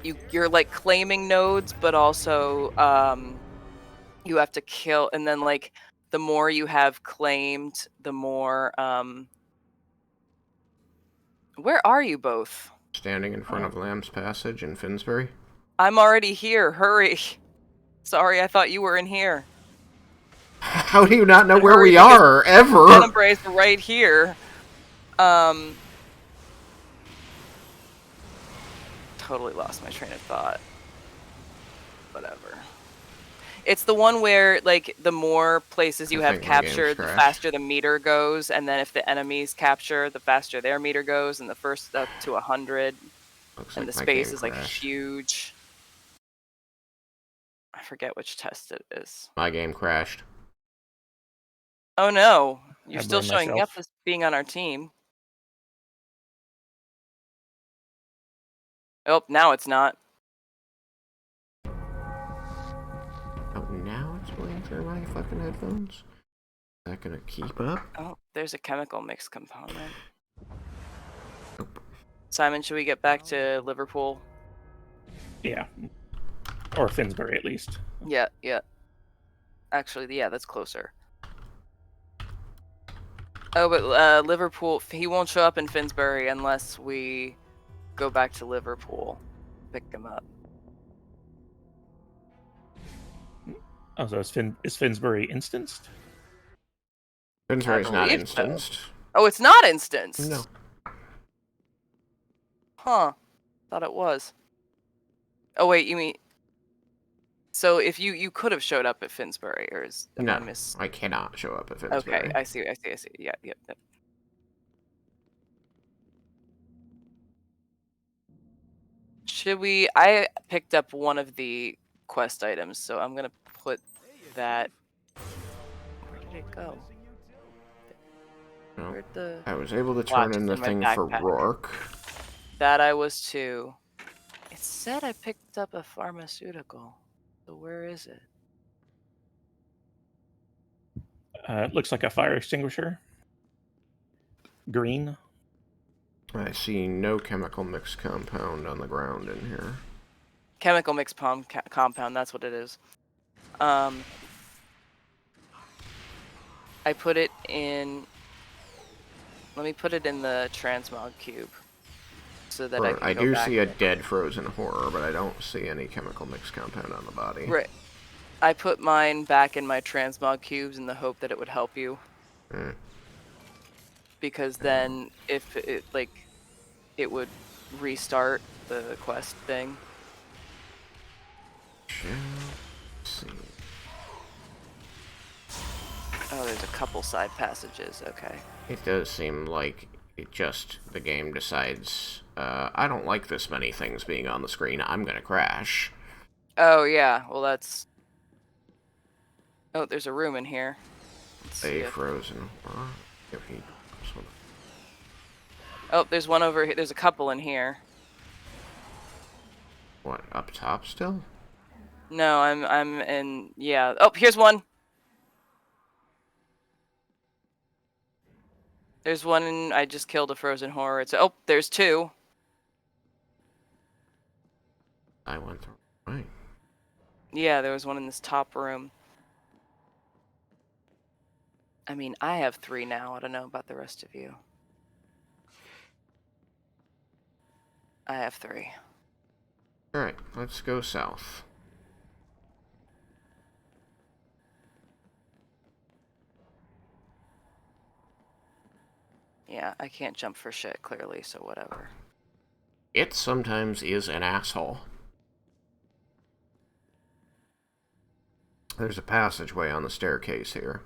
you're like claiming nodes, but also you have to kill, and then like the more you have claimed, the more where are you both? Standing in front of Lamb's Passage in Finsbury. I'm already here. Hurry. Sorry, I thought you were in here. How do you not know where Hurry, we because are, ever? Tenebrae's right here. Totally lost my train of thought. Whatever. It's the one where, like, the more places you I have think my game's captured, the crashed. faster the meter goes, and then if the enemies capture, the faster their meter goes, and the first up to 100, Looks and like the my space game is, like, crashed. huge. I forget which test it is. My game crashed. Oh, no. You're I still blame showing up myself. as being on our team. Oh, now it's not. Oh, now it's playing through my fucking headphones? Is that gonna keep up? Oh, there's a chemical mix component. Nope. Simon, should we get back to Liverpool? Yeah. Or Finsbury, at least. Yeah, yeah. Actually, yeah, that's closer. Oh, but Liverpool, he won't show up in Finsbury unless we go back to Liverpool, pick him up. Oh, so is Finsbury instanced? Finsbury's not believe so. instanced. Oh, it's not instanced? No. Huh. Thought it was. Oh, wait, you mean... So if you could have showed up at Finsbury, or is... No, I miss... I cannot show up at Finsbury. Okay, I see. Yeah, yep. Should we... I picked up one of the quest items, so I'm gonna put that... Where did it go? No. Where'd the... I was able to Wow, turn in just the in my thing for backpack. Rourke. That I was too. It said I picked up a pharmaceutical. So where is it? It looks like a fire extinguisher. Green. I see no chemical mix compound on the ground in here. Chemical mix compound, that's what it is. I put it in... Let me put it in the transmog cube. So that I can do go back see a and- dead frozen horror, but I don't see any chemical mix compound on the body. Right. I put mine back in my transmog cubes in the hope that it would help you. Hmm. Because then if it it would restart the quest thing. Let's see. Oh, there's a couple side passages. Okay. It does seem like the game decides, I don't like this many things being on the screen, I'm gonna crash. Oh yeah. Well, that's. Oh, there's a room in here. Let's see A if... frozen. Oh, there's one over here. There's a couple in here. What, up top still? No, I'm in. Yeah. Oh, here's one. There's one in. I just killed a frozen horror. It's. Oh, there's two. I went through. Right. Yeah, there was one in this top room. I mean, I have 3 now. I don't know about the rest of you. I have 3. Alright, let's go south. Yeah, I can't jump for shit, clearly, so whatever. It sometimes is an asshole. There's a passageway on the staircase here.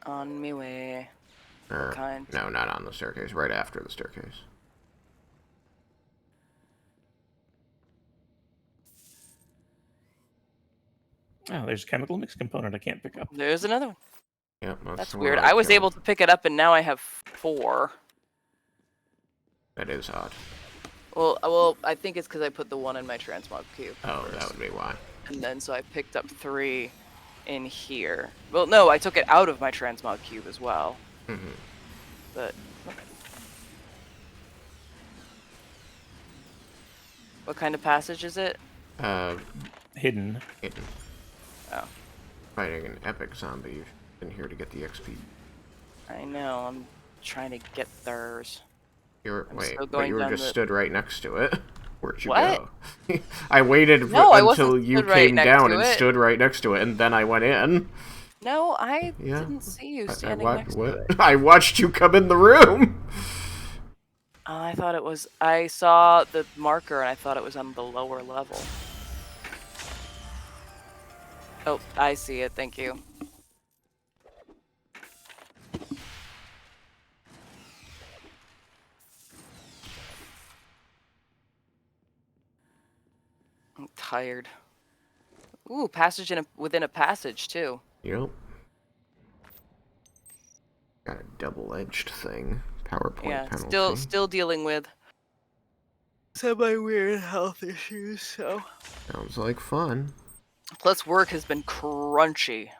On me way. What kind? No, not on the staircase, right after the staircase. Oh, there's a chemical mix component I can't pick up. There's another one. Yep, That's the weird. one I was killed. able to pick it up, and now I have 4. That is odd. Well, I think it's because I put the one in my transmog cube. Oh, first. that would be why. And then so I picked up 3 in here. Well, no, I took it out of my transmog cube as well. Mm-hmm. But what kind of passage is it? Hidden. Hidden. Oh, Fighting an epic zombie. You've been here to get the XP. I know. I'm trying to get theirs. Wait, still but going you were down just stood right next to it. Where'd you What? go? I waited No, I until wasn't you stood right came next down to and it. stood right next to it, and then I went in. No, I Yeah. didn't see you I standing next to it. I watched you come in the room. Oh, I thought it was. I saw the marker and I thought it was on the lower level. Oh, I see it. Thank you. I'm tired. Ooh, passage within a passage too. Yep. Got a double-edged thing. PowerPoint Yeah, penalty. still dealing with semi-weird health issues. So. Sounds like fun. Plus, work has been crunchy.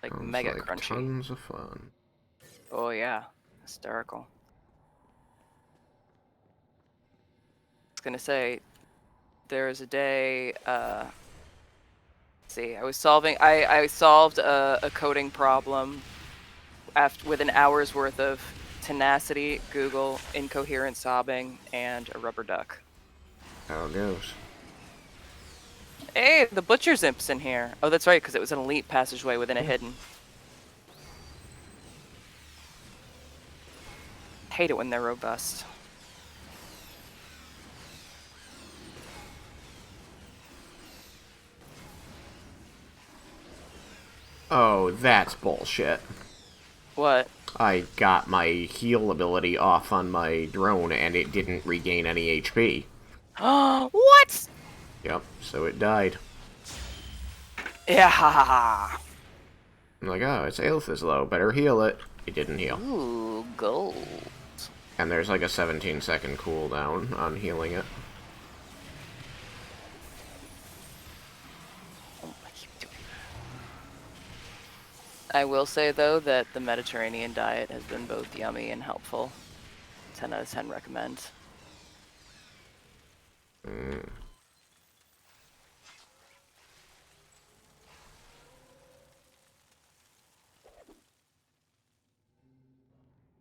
Like Sounds mega like crunchy. tons of fun. Oh yeah, hysterical. I was gonna say, there was a day. Let's see, I solved a coding problem with an hour's worth of tenacity, Google, incoherent sobbing, and a rubber duck. How it goes. Hey, the butcher's imp's in here. Oh, that's right, because it was an elite passageway within a hidden. Hate it when they're robust. Oh, that's bullshit. What? I got my heal ability off on my drone and it didn't regain any HP. What? Yep, so it died. Yeah. Ha ha ha. I'm like, oh, its health is low, better heal it. It didn't heal. Ooh, gold. And there's like a 17-second cooldown on healing it. Oh, I keep doing that. I will say though that the Mediterranean diet has been both yummy and helpful. 10 out of 10 recommend. Mm.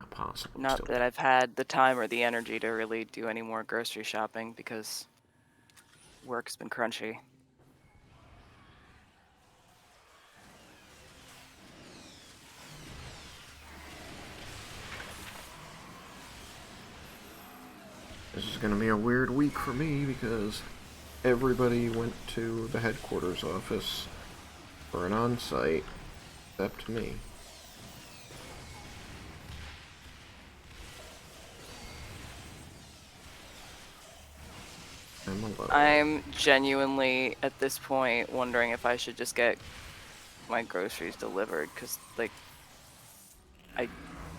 Possible. Not that I've had the time or the energy to really do any more grocery shopping because Work's been crunchy. This is gonna be a weird week for me because everybody went to the headquarters office for an on-site, except me. I'm alone. I'm genuinely, at this point, wondering if I should just get my groceries delivered, because, like, I'm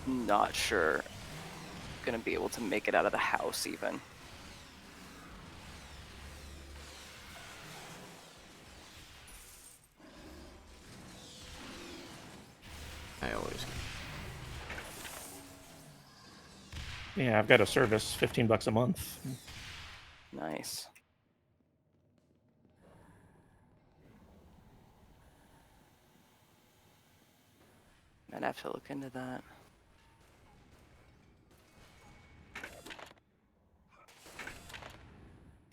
not sure I'm gonna be able to make it out of the house, even. I always... Yeah, I've got a service, $15 a month. Nice. Might have to look into that.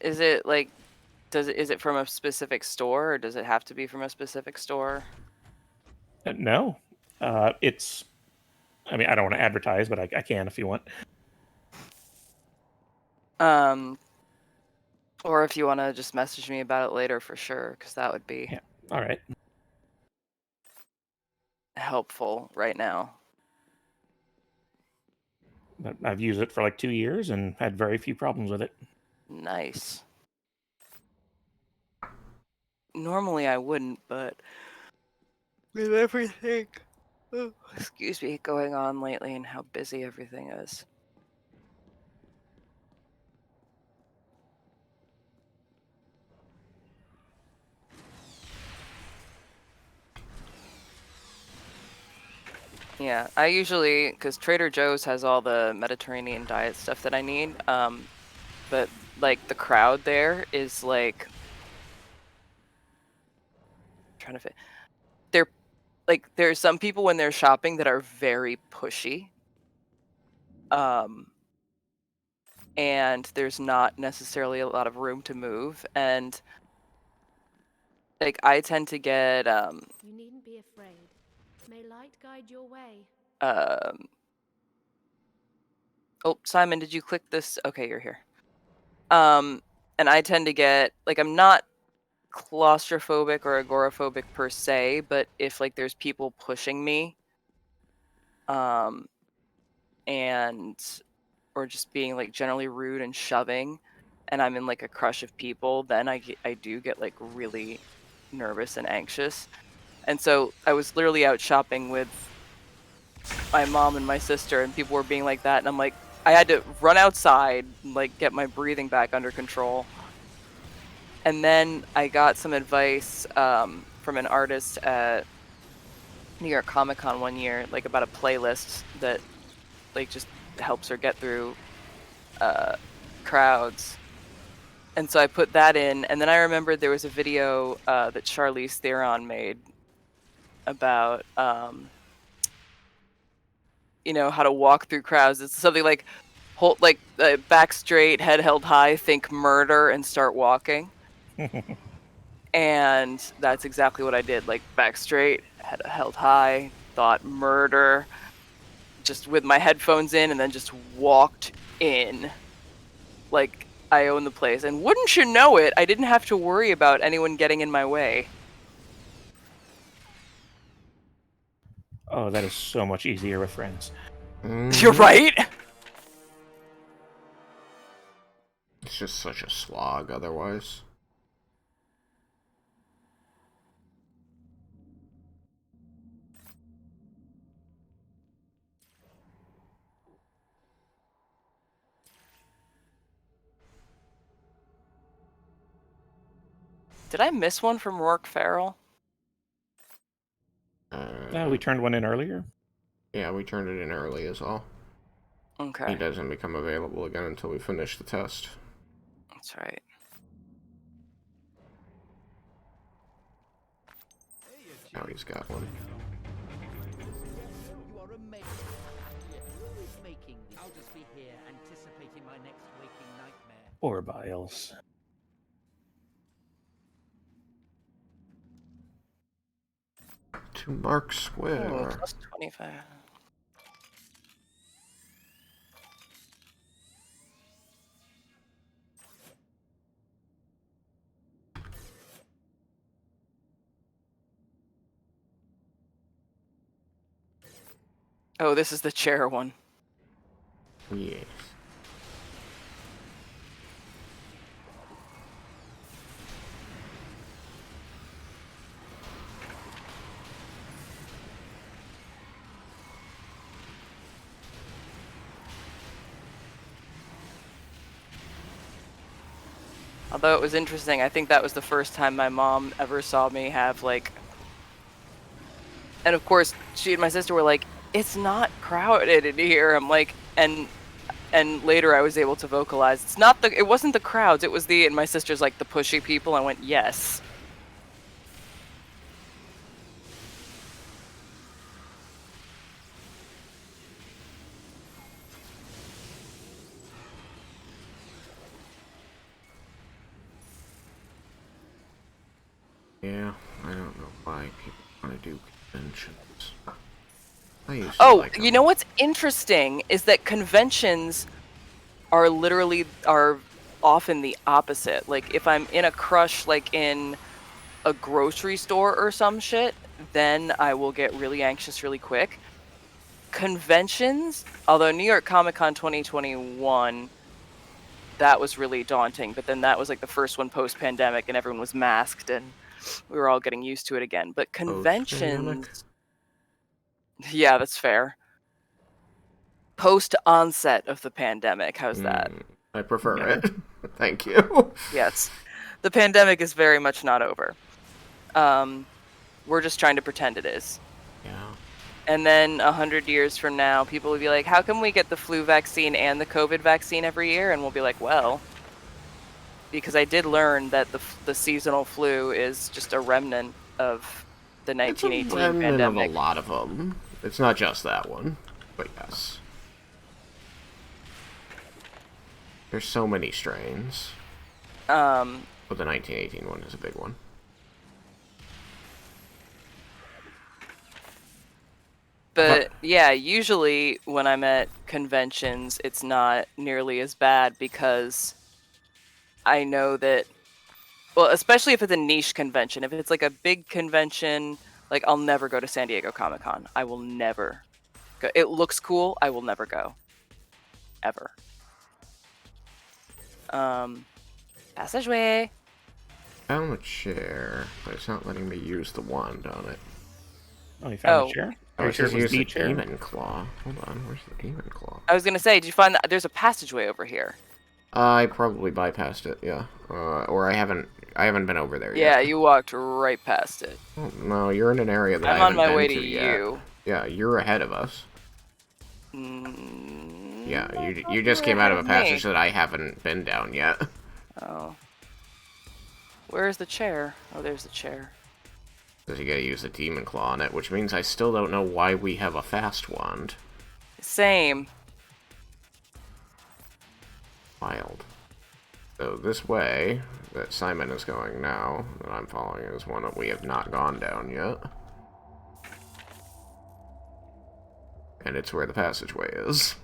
Is it like, is it from a specific store, or does it have to be from a specific store? No, it's. I mean, I don't want to advertise, but I can if you want. Or if you want to just message me about it later, for sure, because that would be Yeah. All right. helpful right now. But I've used it for like 2 years and had very few problems with it. Nice. Normally I wouldn't, but with everything, excuse me, going on lately and how busy everything is. Yeah, I usually, because Trader Joe's has all the Mediterranean diet stuff that I need, but like the crowd there is like, trying to fit. They're like, there's some people when they're shopping that are very pushy. And there's not necessarily a lot of room to move, and like I tend to get You needn't be afraid. May light guide your way. oh, Simon, did you click this? Okay, you're here. And I tend to get, like, I'm not claustrophobic or agoraphobic per se, but if like there's people pushing me, and or just being like generally rude and shoving, and I'm in like a crush of people, then I do get like really nervous and anxious. And so I was literally out shopping with my mom and my sister, and people were being like that, and I'm like, I had to run outside and like get my breathing back under control. And then I got some advice from an artist at New York Comic Con one year, like about a playlist that like just helps her get through crowds. And so I put that in, and then I remembered there was a video that Charlize Theron made about you know, how to walk through crowds. It's something like hold like back straight, head held high, think murder, and start walking. And that's exactly what I did. Like back straight, head held high, thought murder, just with my headphones in, and then just walked in like I own the place. And wouldn't you know it, I didn't have to worry about anyone getting in my way. Oh, that is so much easier with friends. You're right. It's just such a slog otherwise. Did I miss one from Rourke Farrell? No, we turned one in earlier. Yeah, we turned it in early is all. Okay. He doesn't become available again until we finish the test. That's right. Now he's got one. You are amazing. Who is making this? I'll just be here anticipating my next waking nightmare. Or Biles. to Mark Oh, Square. plus 25. Oh, this is the chair one. Yes. Although it was interesting, I think that was the first time my mom ever saw me have like, and of course she and my sister were like, "It's not crowded in here." I'm like, and later I was able to vocalize, it wasn't the crowds, it was and my sister's like, the pushy people. I went, yes. Yeah, I don't know why people want to do conventions. I used to Oh, like you them. know what's interesting is that conventions are often the opposite. Like if I'm in a crush, like in a grocery store or some shit, then I will get really anxious really quick. Conventions, although New York Comic Con 2021, that was really daunting, but then that was like the first one post-pandemic and everyone was masked and we were all getting used to it again. But Post-pandemic? conventions, yeah, that's fair. Post onset of the pandemic, how's that? I prefer Better. it. Thank you. Yes. The pandemic is very much not over. We're just trying to pretend it is. Yeah. And then 100 years from now, people will be like, how come we get the flu vaccine and the COVID vaccine every year? And we'll be like, well, because I did learn that the seasonal flu is just a remnant of the It's a 1918 remnant of a pandemic. lot of them. It's not just that one, but yes. There's so many strains. But the 1918 one is a big one. But yeah, usually when I'm at conventions, it's not nearly as bad because I know that, well, especially if it's a niche convention. If it's like a big convention, like I'll never go to San Diego Comic-Con. I will never go. It looks cool. I will never go. Ever. Passageway. Found the chair, but it's not letting me use the wand on it. Oh, you found Oh. the chair? Oh, Are you it sure says it was use the the chair? demon claw. Hold on, where's the demon claw? I was gonna say, did you find that there's a passageway over here? I probably bypassed it, yeah. Or I haven't been over there Yeah, yet. you walked right past it. Oh, no, you're in an area that I'm I on haven't my been way to to yet. you. Yeah, you're ahead of us. Yeah, you just you're came out ahead of a of passage me. that I haven't been down yet. Oh. Where's the chair? Oh, there's the chair. Because you gotta use the demon claw on it, which means I still don't know why we have a fast wand. Same. Wild. So this way that Simon is going now, that I'm following, is one that we have not gone down yet. And it's where the passageway is.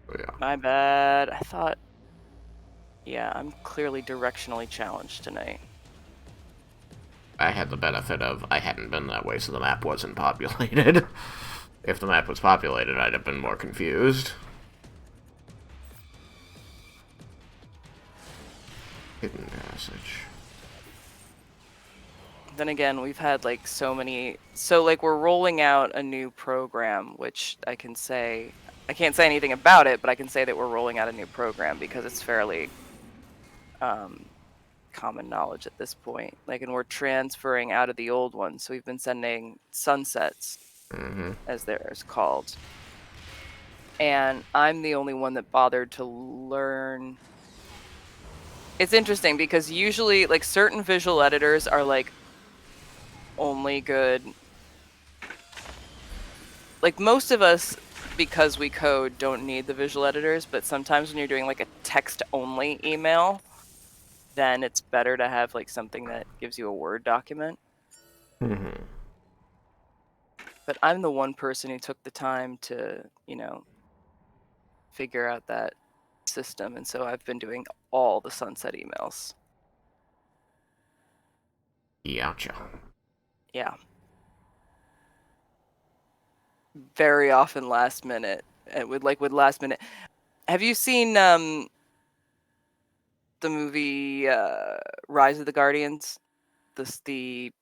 So yeah. My bad. I thought... Yeah, I'm clearly directionally challenged tonight. I had the benefit of I hadn't been that way, so the map wasn't populated. If the map was populated, I'd have been more confused. Hidden passage. Then again, we've had like so many... So like we're rolling out a new program, which I can say... I can't say anything about it, but I can say that we're rolling out a new program because it's fairly common knowledge at this point. Like, and we're transferring out of the old one. So we've been sending sunsets, as they're called. And I'm the only one that bothered to learn. It's interesting because usually like certain visual editors are like only good. Like most of us, because we code, don't need the visual editors, but sometimes when you're doing like a text only email, then it's better to have like something that gives you a Word document. But I'm the one person who took the time to, figure out that system, and so I've been doing all the sunset emails. Gotcha. Yeah. Very often last minute. And with last minute. Have you seen the movie Rise of the Guardians? The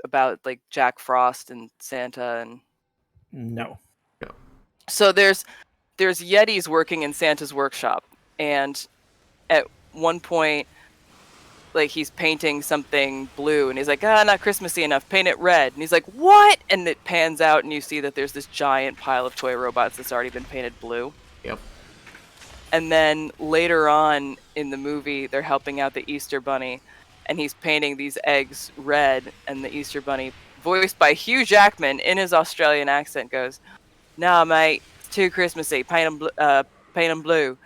about like Jack Frost and Santa and No. so there's Yetis working in Santa's workshop, and at one point, like, he's painting something blue, and he's like, not Christmassy enough, paint it red. And he's like, what? And it pans out, and you see that there's this giant pile of toy robots that's already been painted blue. Yep. And then later on in the movie, they're helping out the Easter Bunny, and he's painting these eggs red, and the Easter Bunny, voiced by Hugh Jackman in his Australian accent, goes, nah, mate, it's too Christmassy, paint them blue.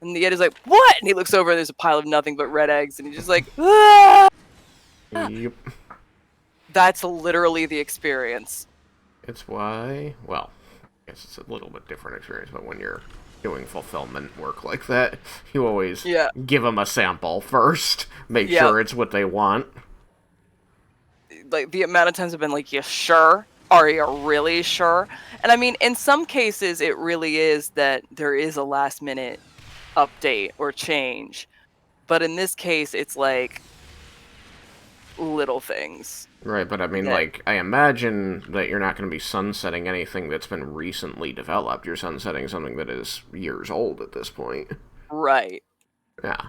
And the Yeti's like, what? And he looks over and there's a pile of nothing but red eggs. And he's just like, ah! Yep. That's literally the experience. It's why, well, I guess it's a little bit different experience, but when you're doing fulfillment work like that, you always give them a sample first. Make sure it's what they want. Like, the amount of times I've been like, you sure? Are you really sure? And I mean, in some cases, it really is that there is a last minute update or change, but in this case it's like little things, right? But I mean, like, I imagine that you're not going to be sunsetting anything that's been recently developed. You're sunsetting something that is years old at this point, right? Yeah.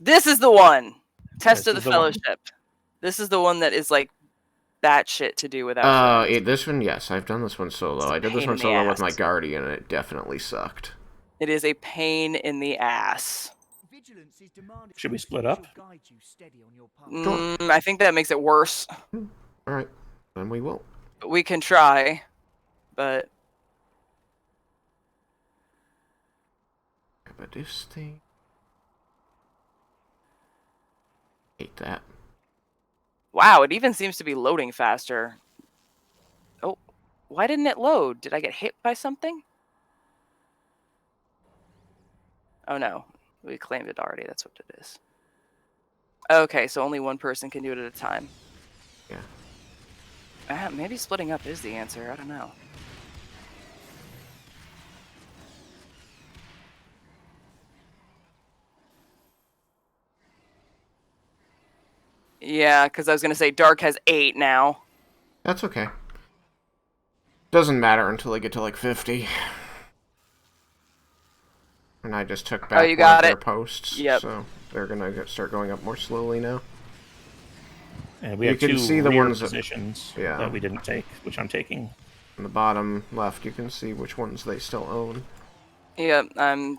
This is the one. Test of the Fellowship. This is the one that is like that shit to do without this one, yes, I've done this one solo. I did this one solo with my Guardian, and it definitely sucked. It is a pain in the ass. Should we split up? I think that makes it worse. Alright, then we will. We can try, but... But this thing... Hate that. Wow, it even seems to be loading faster. Oh, why didn't it load? Did I get hit by something? Oh no, we claimed it already, that's what it is. Okay, so only one person can do it at a time. Yeah. Maybe splitting up is the answer, I don't know. Yeah, because I was going to say Dark has 8 now. That's okay. Doesn't matter until I get to like 50. And I just took back one of their posts, so they're gonna start going up more slowly now. And we have two positions that we didn't take, which I'm taking. On the bottom left, you can see which ones they still own. Yep, I'm...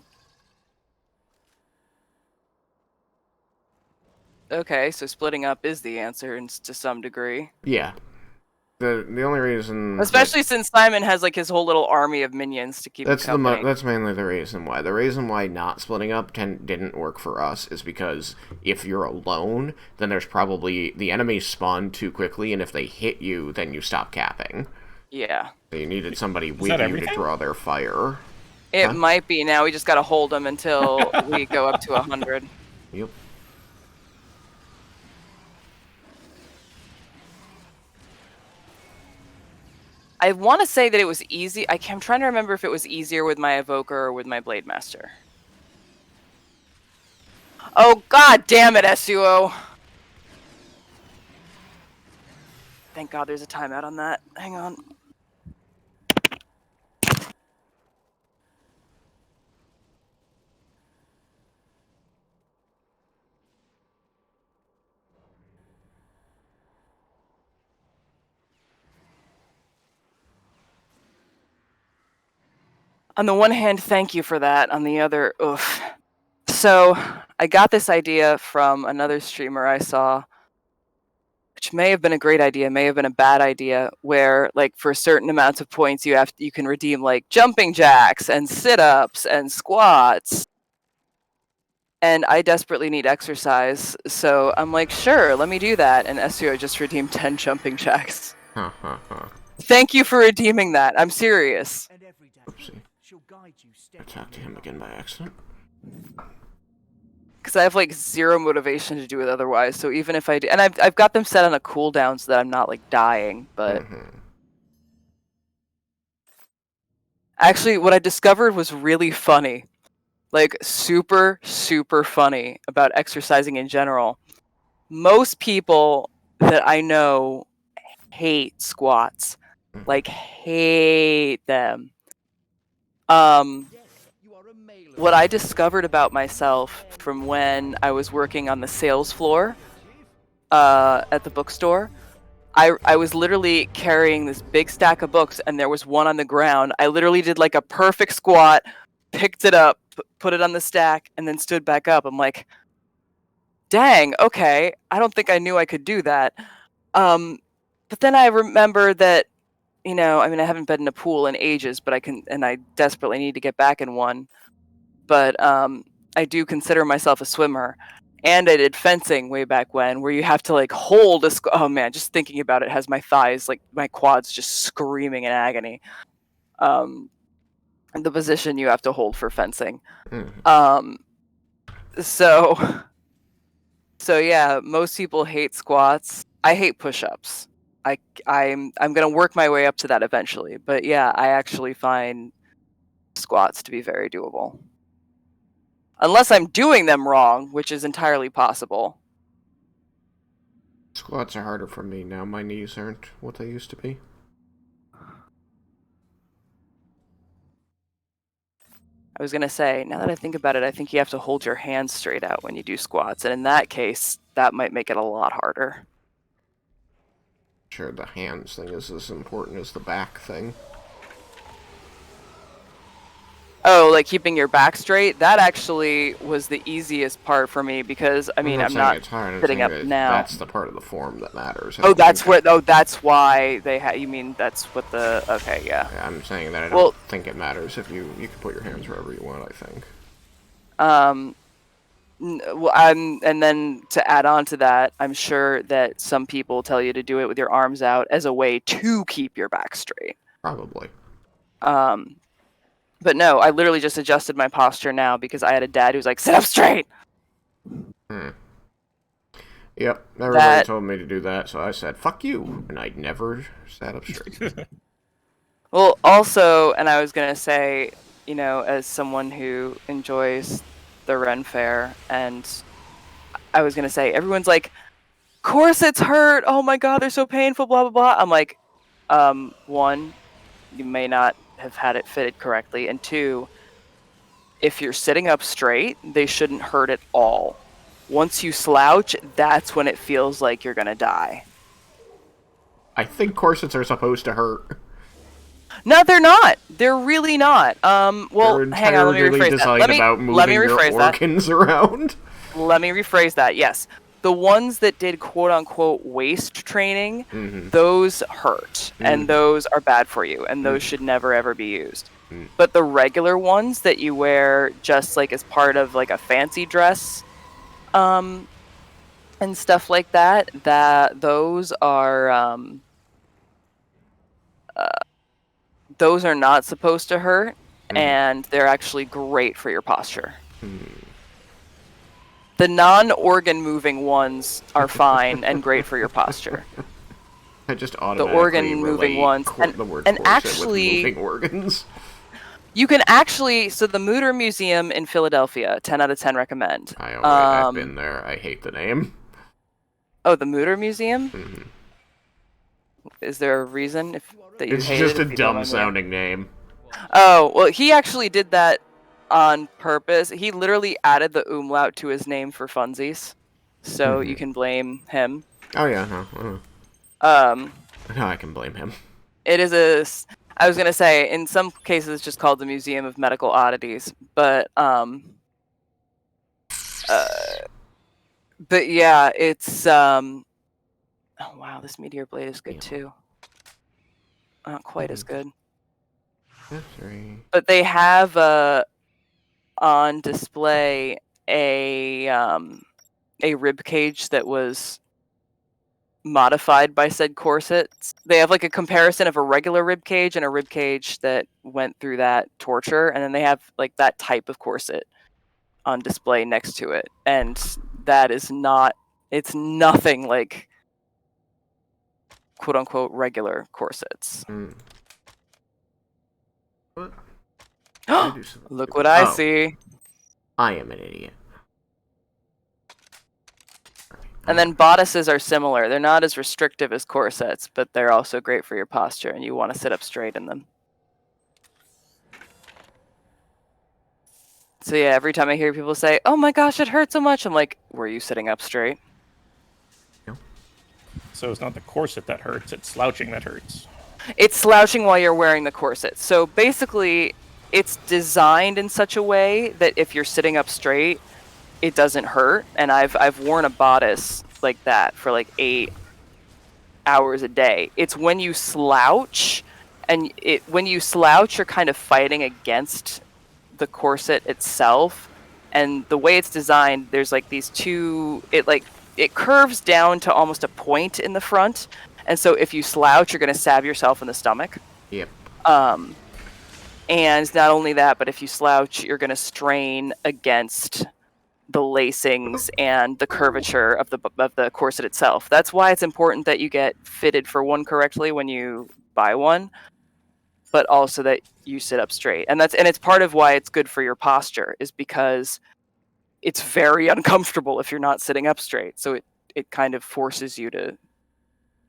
Okay, so splitting up is the answer to some degree. Yeah. The only reason... Especially since Simon has like his whole little army of minions to keep him company. That's mainly the reason why. The reason why not splitting up didn't work for us is because if you're alone, then there's probably... The enemies spawn too quickly, and if they hit you, then you stop capping. Yeah. So you needed somebody with you to draw their fire. It might be now. We just gotta hold them until we go up to 100. Yep. I want to say that it was easy. I'm trying to remember if it was easier with my Evoker or with my Blade Master. Oh, god damn it, SUO! Thank god there's a timeout on that. Hang on. On the one hand, thank you for that. On the other, oof. So, I got this idea from another streamer I saw, which may have been a great idea, may have been a bad idea, where, like, for certain amounts of points, you can redeem, like, jumping jacks and sit-ups and squats. And I desperately need exercise, so I'm like, sure, let me do that. And SUO just redeemed 10 jumping jacks. Thank you for redeeming that. I'm serious. And every day Oopsie. she'll guide you I steadily. talked to him again by accident. Because I have like zero motivation to do it otherwise. So even if I do, and I've got them set on a cooldown so that I'm not like dying. But actually, what I discovered was really funny, like super funny about exercising in general. Most people that I know hate squats, like hate them. What I discovered about myself from when I was working on the sales floor at the bookstore, I was literally carrying this big stack of books and there was one on the ground. I literally did like a perfect squat, picked it up, put it on the stack, and then stood back up. I'm like, dang, okay, I don't think I knew I could do that. But then I remember that, I mean, I haven't been in a pool in ages, but I desperately need to get back in one. But I do consider myself a swimmer, and I did fencing way back when, where you have to like hold a. Oh man, just thinking about it has my thighs, like my quads, just screaming in agony. The position you have to hold for fencing. So yeah, most people hate squats. I hate push-ups. I'm gonna work my way up to that eventually, but yeah, I actually find squats to be very doable. Unless I'm doing them wrong, which is entirely possible. Squats are harder for me now. My knees aren't what they used to be. I was gonna say, now that I think about it, I think you have to hold your hands straight out when you do squats, and in that case, that might make it a lot harder. Sure, the hands thing is as important as the back thing. Oh, like keeping your back straight? That actually was the easiest part for me because, I mean, I'm not it's hard. sitting up now. That's the part of the form that matters. That's why they you mean that's what the, okay, yeah. I'm saying that I don't think it matters if you can put your hands wherever you want, I think. And then to add on to that, I'm sure that some people tell you to do it with your arms out as a way to keep your back straight. Probably. But no, I literally just adjusted my posture now because I had a dad who was like, sit up straight! Yep, everybody told me to do that, so I said, fuck you, and I never sat up straight. Well, also, and I was going to say, as someone who enjoys the Ren Fair, and I was going to say, everyone's like, corsets hurt, oh my god, they're so painful, blah, blah, blah. I'm like, one, you may not have had it fitted correctly, and two, if you're sitting up straight, they shouldn't hurt at all. Once you slouch, that's when it feels like you're going to die. I think corsets are supposed to hurt. No, they're not. They're really not. Well, they're hang on, let me rephrase designed that. about moving your organs around. Let me rephrase that. Yes. The ones that did quote-unquote waist training, those hurt, and those are bad for you, and those should never, ever be used. But the regular ones that you wear just like as part of like a fancy dress, and stuff like that, those are not supposed to hurt, and they're actually great for your posture. The non-organ moving ones are fine and great for your posture. I just the automatically organ moving ones, the word and corset actually, with moving organs. You can actually, so the Mutter Museum in Philadelphia, 10 out of 10 recommend. I've been there. I hate the name. Oh, the Mutter Museum? Is there a reason that you hate it? It's just a dumb-sounding name. Oh, well, he actually did that on purpose. He literally added the umlaut to his name for funsies, so you can blame him. Oh yeah, no. No, I can blame him. It is I was gonna say, in some cases, it's just called the Museum of Medical Oddities, but yeah, it's oh wow, this meteor blade is good too. Not quite as good. But they have on display a rib cage that was modified by said corsets. They have like a comparison of a regular rib cage and a rib cage that went through that torture, and then they have like that type of corset on display next to it, and that is not. It's nothing like quote unquote regular corsets. What? I do something Look stupid. what I Oh, see. I am an idiot. And then bodices are similar. They're not as restrictive as corsets, but they're also great for your posture, and you want to sit up straight in them. So yeah, every time I hear people say, "Oh my gosh, it hurts so much," I'm like, "Were you sitting up straight?" So it's not the corset that hurts; it's slouching that hurts. It's slouching while you're wearing the corset. So basically, it's designed in such a way that if you're sitting up straight, it doesn't hurt. And I've worn a bodice like that for like 8 hours a day. It's when you slouch, and when you slouch, you're kind of fighting against the corset itself. And the way it's designed, there's like these two. It curves down to almost a point in the front, and so if you slouch, you're going to stab yourself in the stomach. Yep. And not only that, but if you slouch, you're going to strain against the lacings and the curvature of the corset itself. That's why it's important that you get fitted for one correctly when you buy one, but also that you sit up straight. And it's part of why it's good for your posture, is because it's very uncomfortable if you're not sitting up straight. So it kind of forces you to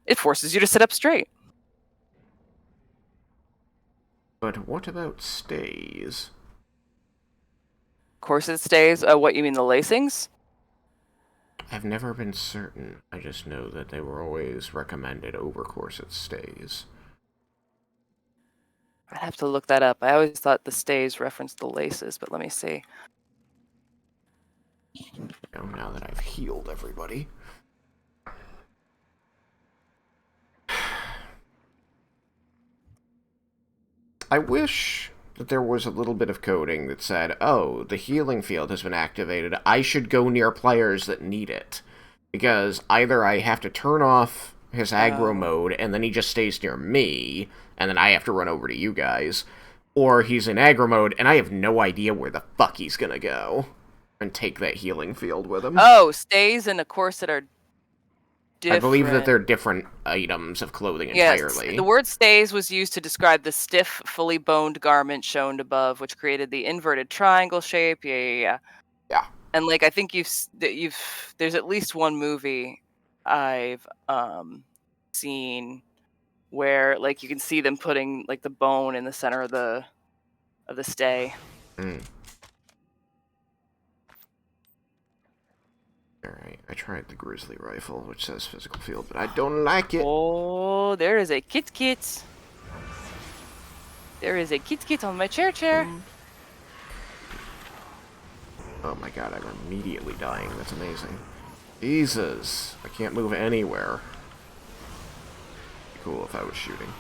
sit up straight. But what about stays? Corset stays, what you mean, the lacings? I've never been certain. I just know that they were always recommended over corset stays. I'd have to look that up. I always thought the stays referenced the laces, but let me see. Now that I've healed everybody. I wish that there was a little bit of coding that said, oh, the healing field has been activated. I should go near players that need it. Because either I have to turn off his aggro mode, and then he just stays near me, and then I have to run over to you guys, or he's in aggro mode, and I have no idea where the fuck he's gonna go, and take that healing field with him. Oh, stays and a corset are different. I believe that they're different items of clothing entirely. Yes, the word stays was used to describe the stiff, fully boned garment shown above, which created the inverted triangle shape. Yeah. And like, I think there's at least one movie I've seen where like you can see them putting like the bone in the center of the stay. Alright, I tried the grizzly rifle, which says physical field, but I don't like it. Oh, there is a kit. There is a kit on my chair. Oh my god, I'm immediately dying. That's amazing. Jesus, I can't move anywhere. Be cool if I was shooting.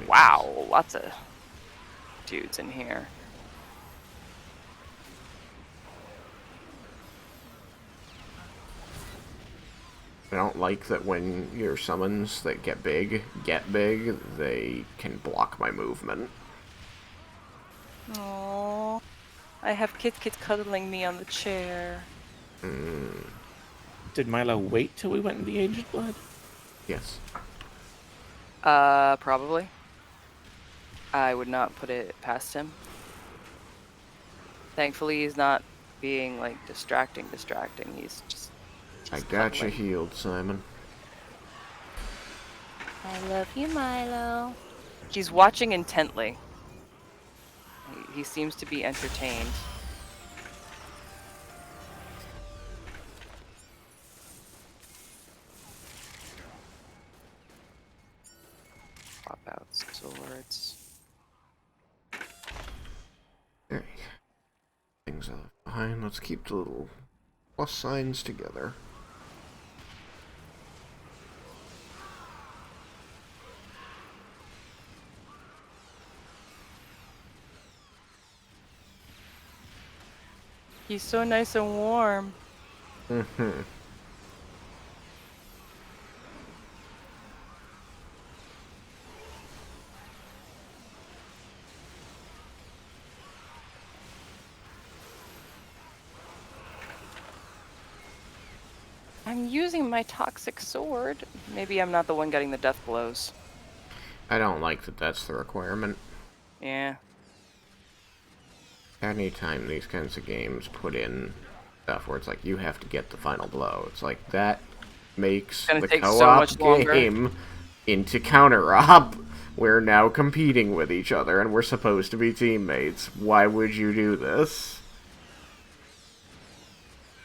Wow, lots of dudes in here. I don't like that when your summons that get big, they can block my movement. Aww. I have Kit cuddling me on the chair. Did Milo wait till we went in the Aged Blood? Yes. Probably. I would not put it past him. Thankfully, he's not being, like, distracting. He's just I got you cuddling. healed, Simon. I love you, Milo. He's watching intently. He seems to be entertained. Swap out swords. Alright. Things left behind. Let's keep the little plus signs together. He's so nice and warm. I'm using my toxic sword. Maybe I'm not the one getting the death blows. I don't like that that's the requirement. Yeah. Anytime these kinds of games put in stuff where it's like, you have to get the final blow, it's like, that makes It's gonna the take so co-op much longer. game into counter-op. We're now competing with each other, and we're supposed to be teammates. Why would you do this?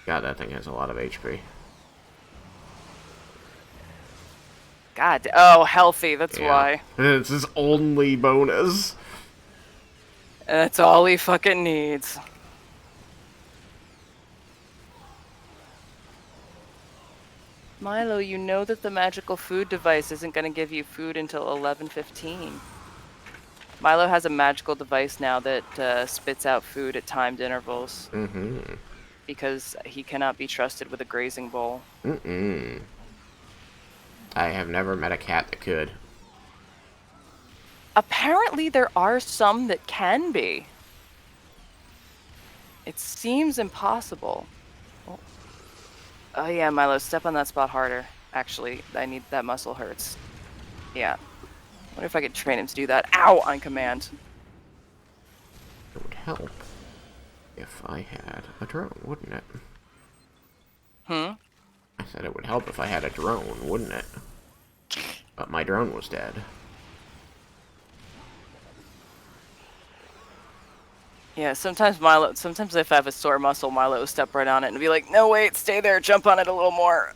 God, that thing has a lot of HP. God. Oh, healthy. That's Yeah. why. It's his only bonus. And that's all he fucking needs. Milo, you know that the magical food device isn't going to give you food until 11:15. Milo has a magical device now that spits out food at timed intervals Mm-hmm. because he cannot be trusted with a grazing bowl. Mm-mm. I have never met a cat that could. Apparently, there are some that can be. It seems impossible. Oh yeah, Milo, step on that spot harder. Actually, that muscle hurts. Yeah. What if I could train him to do that? Ow! On command. It would help if I had a drone, wouldn't it? Hmm? I said it would help if I had a drone, wouldn't it? But my drone was dead. Yeah, sometimes if I have a sore muscle, Milo will step right on it and be like, no, wait, stay there, jump on it a little more.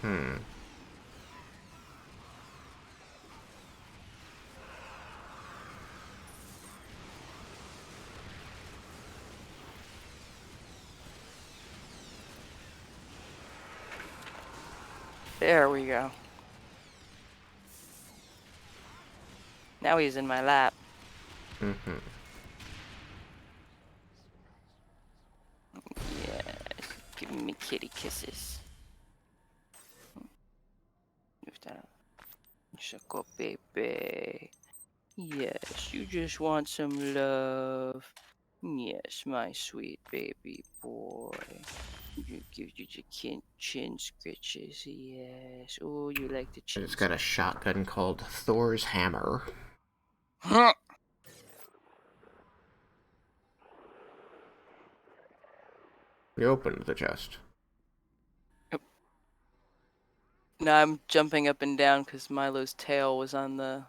Hmm. There we go. Now he's in my lap. Mm-hmm. Yeah, give me kitty kisses. Choco baby. Yes, you just want some love. Yes, my sweet baby boy. You give you the chin scratches. Yes. Oh, you like the chin. It's got a shotgun called Thor's Hammer. Huh. We opened the chest. Now I'm jumping up and down because Milo's tail was on Oh.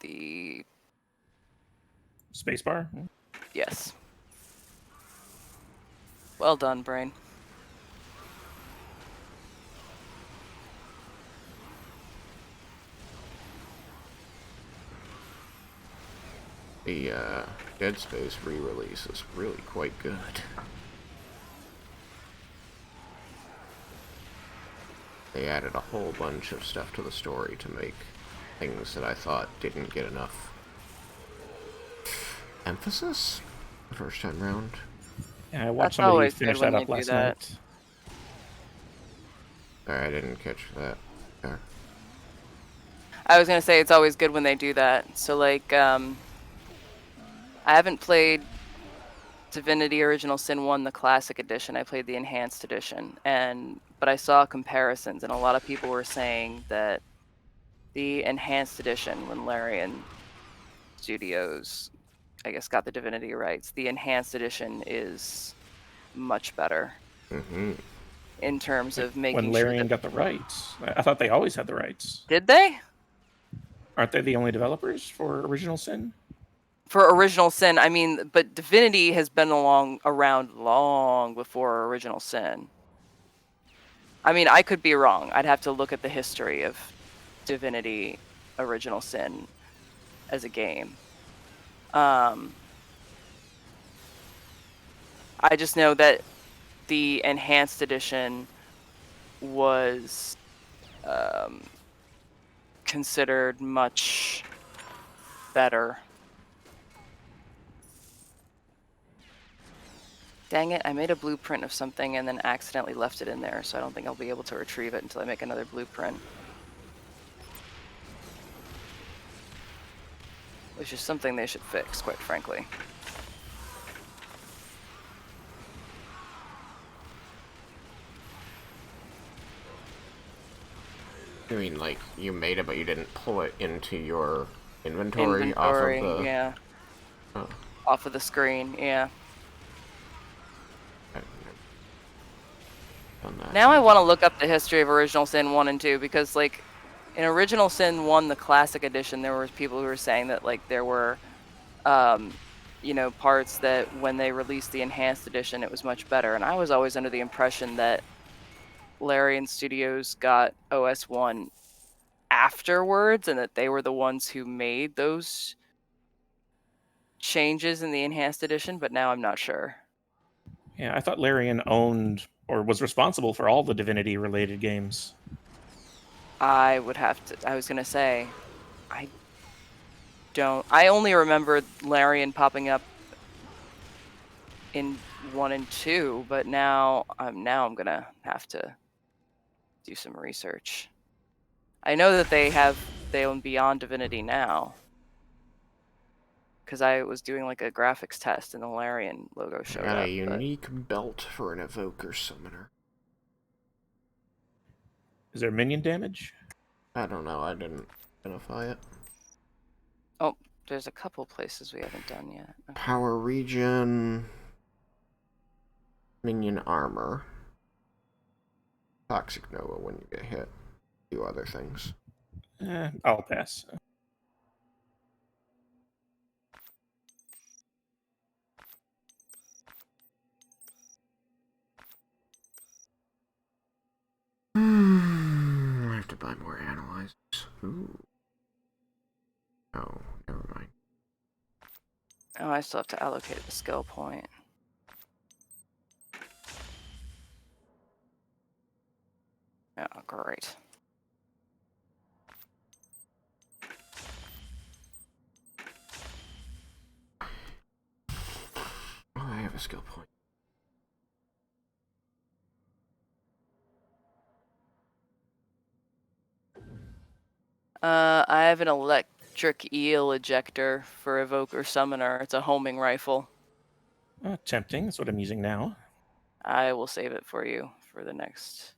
the Spacebar. yes. Well done, brain. The Dead Space re-release is really quite good. They added a whole bunch of stuff to the story to make things that I thought didn't get enough emphasis the first time round. Yeah, I watched That's somebody always finish good when that they up do last that. night. Sorry, I didn't catch that. There. I was gonna say it's always good when they do that. So like, I haven't played Divinity Original Sin 1, the Classic Edition. I played the Enhanced Edition, but I saw comparisons, and a lot of people were saying that the Enhanced Edition, when Larian Studios, I guess, got the Divinity rights, the Enhanced Edition is much better Mm-hmm. in terms of making When sure Larian that... got the rights, I thought they always had the rights. Did they? Aren't they the only developers for Original Sin? For Original Sin, I mean, but Divinity has been around long before Original Sin. I mean, I could be wrong. I'd have to look at the history of Divinity Original Sin as a game. I just know that the Enhanced Edition was considered much better. Dang it, I made a blueprint of something and then accidentally left it in there, so I don't think I'll be able to retrieve it until I make another blueprint. Which is something they should fix, quite frankly. You mean like you made it, but you didn't pull it into your inventory off of the? Yeah. Oh. Off of the screen, yeah. Now I want to look up the history of Original Sin 1 and 2 because, like, in Original Sin 1, the Classic Edition, there were people who were saying that, like, there were, you know, parts that when they released the Enhanced Edition, it was much better. And I was always under the impression that Larian Studios got OS 1 afterwards and that they were the ones who made those changes in the Enhanced Edition, but now I'm not sure. Yeah, I thought Larian owned or was responsible for all the Divinity related games. I was gonna say, I I only remember Larian popping up in 1 and 2, but now I'm gonna have to do some research. I know that they own Beyond Divinity now. Because I was doing like a graphics test and the Larian logo showed Got up. a unique belt for an evoker summoner. Is there minion damage? I don't know. I didn't identify it. Oh, there's a couple places we haven't done yet. Okay. Power regen. Minion armor. Toxic Nova when you get hit. A few other things. I'll pass. I have to buy more analyzers. Ooh. Oh, never mind. Oh, I still have to allocate the skill point. Oh, great. Oh, I have a skill point. I have an electric eel ejector for evoker summoner. It's a homing rifle. Tempting. That's what I'm using now. I will save it for you for the next.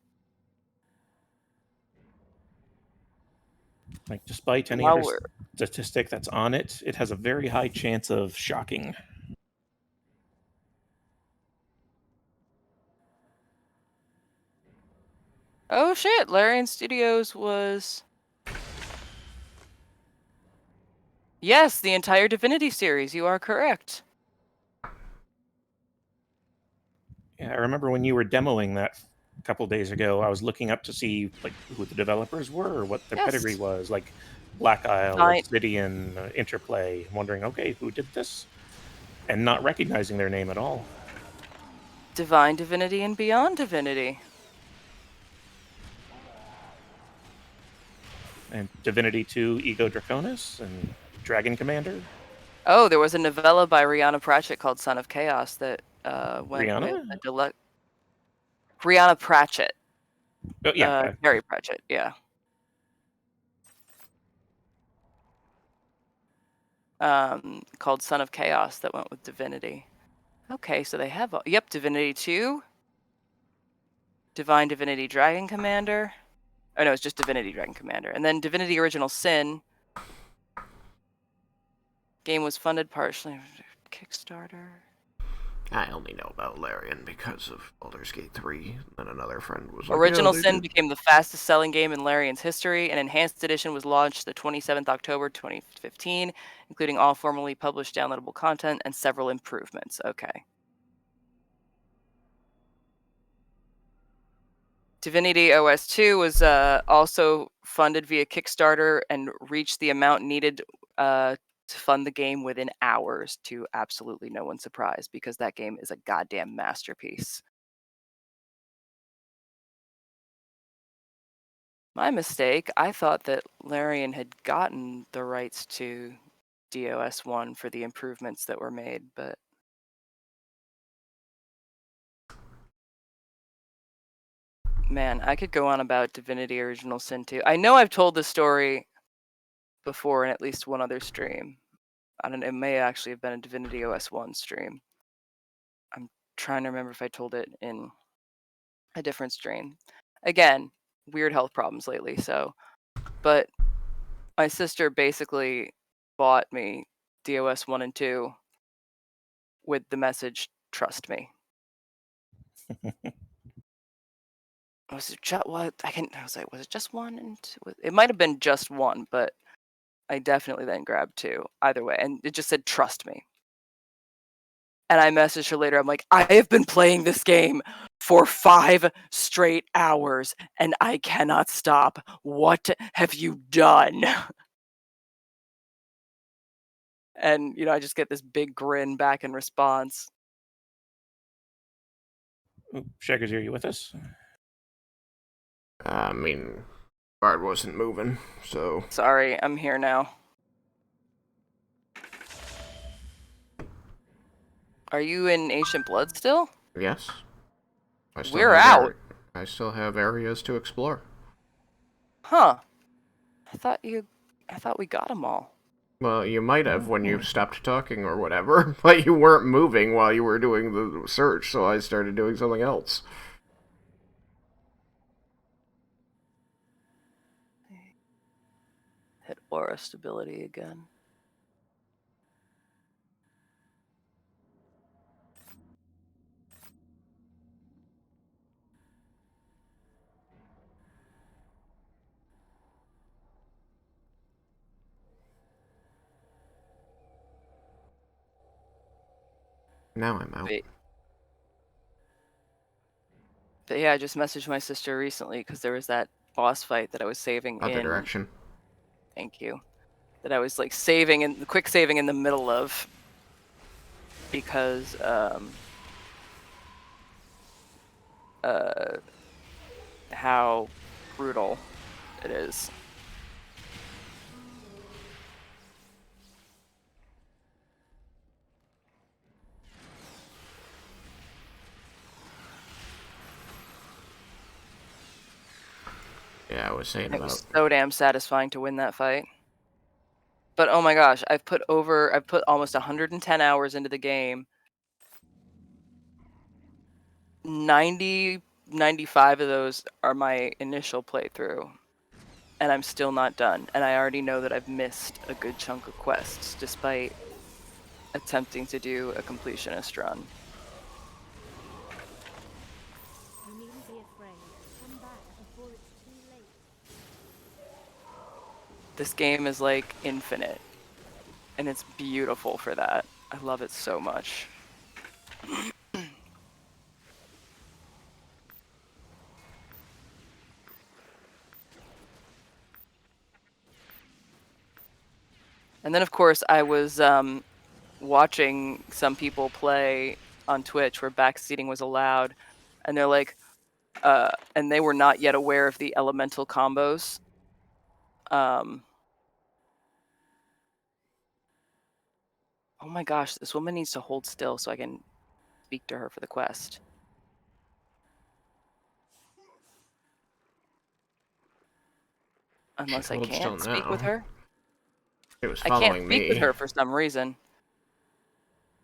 Like, despite any While other we're statistic that's on it, it has a very high chance of shocking. Oh shit, Larian Studios was. Yes, the entire Divinity series. You are correct. Yeah, I remember when you were demoing that a couple days ago, I was looking up to see like who the developers were, or what their pedigree Yes. was, like Black Isle, Fine. Obsidian, Interplay, wondering, okay, who did this? And not recognizing their name at all. Divine Divinity and Beyond Divinity. And Divinity 2, Ego Draconis, and Dragon Commander. Oh, there was a novella by Rihanna Pratchett called Son of Chaos that went with Rihanna? a deluxe. Rihanna Pratchett. Oh, yeah. Terry Pratchett, yeah. Called Son of Chaos that went with Divinity. Okay, so they have, yep, Divinity 2, Divine Divinity Dragon Commander. Oh no, it's just Divinity Dragon Commander. And then Divinity Original Sin. Game was funded partially Kickstarter. I only know about Larian because of Baldur's Gate 3, and then another friend was like, Original yeah, Sin became the fastest selling game in Larian's history. An enhanced edition was launched the 27th October 2015, including all formerly published downloadable content and several improvements. Okay. Divinity OS 2 was also funded via Kickstarter and reached the amount needed to fund the game within hours, to absolutely no one's surprise, because that game is a goddamn masterpiece. My mistake. I thought that Larian had gotten the rights to DOS 1 for the improvements that were made, but man, I could go on about Divinity Original Sin 2. I know I've told this story before in at least one other stream. I don't know, it may actually have been a Divinity OS 1 stream. I'm trying to remember if I told it in a different stream. Again, weird health problems lately. So, but my sister basically bought me DOS 1 and 2 with the message, "Trust me." Was it just what I was like, was it just 1 and 2? It might have been just 1, but I definitely then grabbed 2. Either way, and it just said, "Trust me." And I messaged her later. I'm like, "I have been playing this game for 5 straight hours and I cannot stop. What have you done?" And, I just get this big grin back in response. Ooh, Shaggers, are you with us? I mean, Bard wasn't moving, so... Sorry, I'm here now. Are you in Ancient Blood still? Yes. We're out. I still have areas to explore. Huh. I thought we got them all. Well, you might have when you stopped talking or whatever, but you weren't moving while you were doing the search, so I started doing something else. Hit aura stability again. Now I'm out. But yeah, I just messaged my sister recently because there was that boss fight that I was saving Other in. direction. Thank you. That I was like quick saving in the middle of, because how brutal it is. Yeah, I was saying It about... was so damn satisfying to win that fight. But oh my gosh, I've put almost 110 hours into the game. 95 of those are my initial playthrough. And I'm still not done. And I already know that I've missed a good chunk of quests, despite attempting to do a completionist run. You needn't be afraid. Come back before it's too late. This game is like infinite. And it's beautiful for that. I love it so much. And then, of course, I was watching some people play on Twitch where backseating was allowed. And they're like, and they were not yet aware of the elemental combos. Oh my gosh, this woman needs to hold still so I can speak to her for the quest. Unless I can't speak with her. It was I can't following speak with me. her for some reason.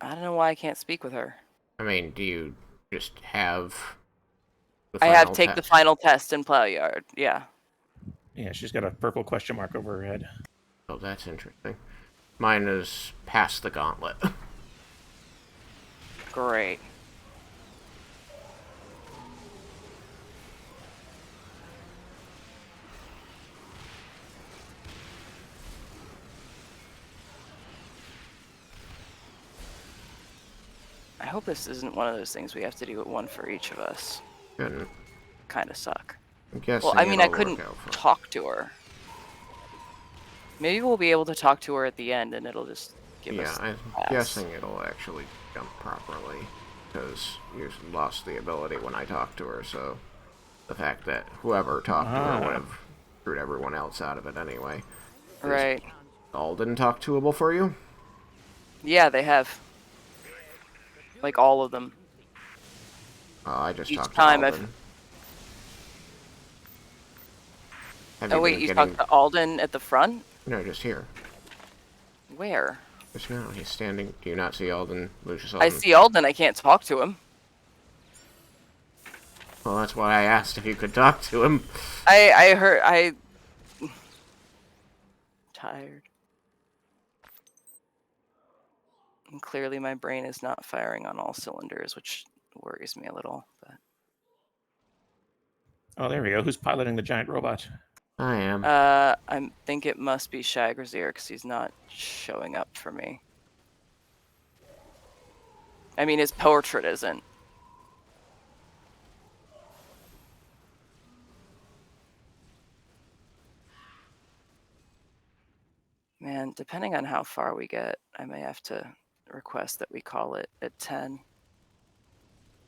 I don't know why I can't speak with her. I mean, do you just have the I have final take the test? final test in Plow Yard. Yeah. Yeah, she's got a purple question mark over her head. Oh, that's interesting. Mine is past the gauntlet. Great. I hope this isn't one of those things we have to do one for each of us. Couldn't. Kind of suck. I'm guessing Well, I mean, I it'll couldn't work out for... talk to her. Maybe we'll be able to talk to her at the end and it'll just give us Yeah, I'm guessing it'll actually jump properly, because you lost the ability when I talked to her, so the fact that whoever talked to her would have screwed everyone else out of it anyway. Right. Alden talk toable for you? Yeah, they have. Like all of them. I just Each talked to time Alden. Oh wait, you talked to Alden at the front? No, just here. Where? Just now, he's standing. Do you not see Alden, Lucius Alden? I see Alden, I can't talk to him. Well, that's why I asked if you could talk to him. I heard tired. And clearly my brain is not firing on all cylinders, which worries me a little, but Oh, there we go. Who's piloting the giant robot? I am. I think it must be Shagrazir because he's not showing up for me. I mean, his portrait isn't. Man, depending on how far we get, I may have to request that we call it at 10.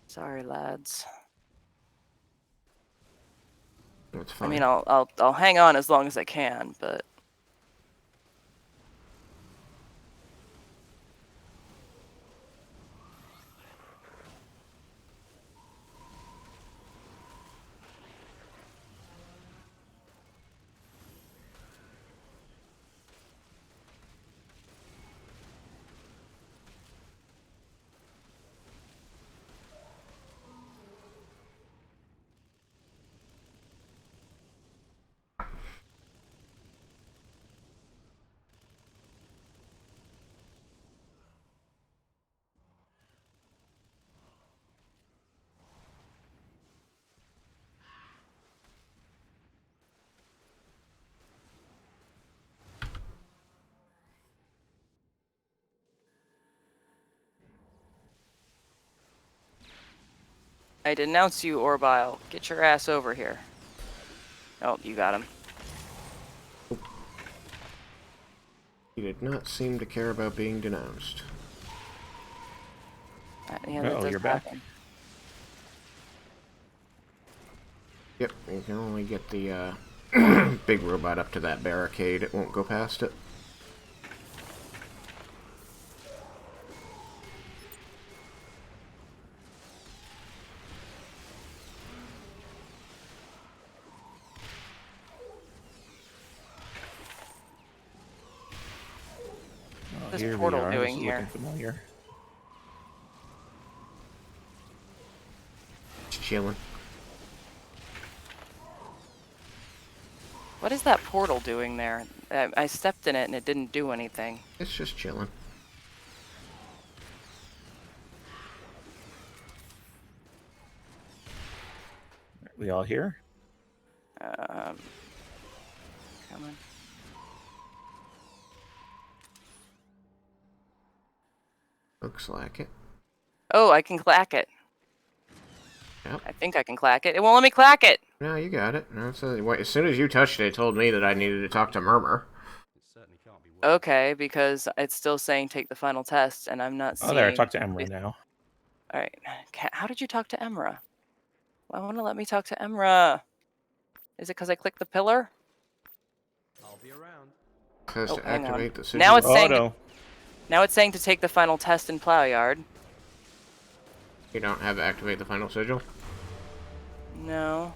Sorry, lads. That's I fine. mean, I'll hang on as long as I can, but I denounce you, Orbile. Get your ass over here. Oh, you got him. He did not seem to care about being denounced. Yeah, that Uh-oh, does you're back. happen. Yep, you can only get the big robot up to that barricade. It won't go past it. Oh, This here portal we are. doing This is here? looking familiar. It's chilling. What is that portal doing there? I stepped in it and it didn't do anything. It's just chilling. Are we all here? Come on. Looks like it. Oh, I can clack it. Yep. I think I can clack it. It won't let me clack it. No, you got it. No, as soon as you touched it, it told me that I needed to talk to Murmur. It certainly can't be worse. Okay, because it's still saying take the final test, and I'm not seeing. Oh, there. I talked to Emra now. All right. How did you talk to Emra? Why won't it let me talk to Emra? Is it because I clicked the pillar? I'll be around. It says Oh, to hang on. activate the Now sigil. it's saying. no. Now it's saying to take the final test in Plow Yard. You don't have to activate the final sigil? No.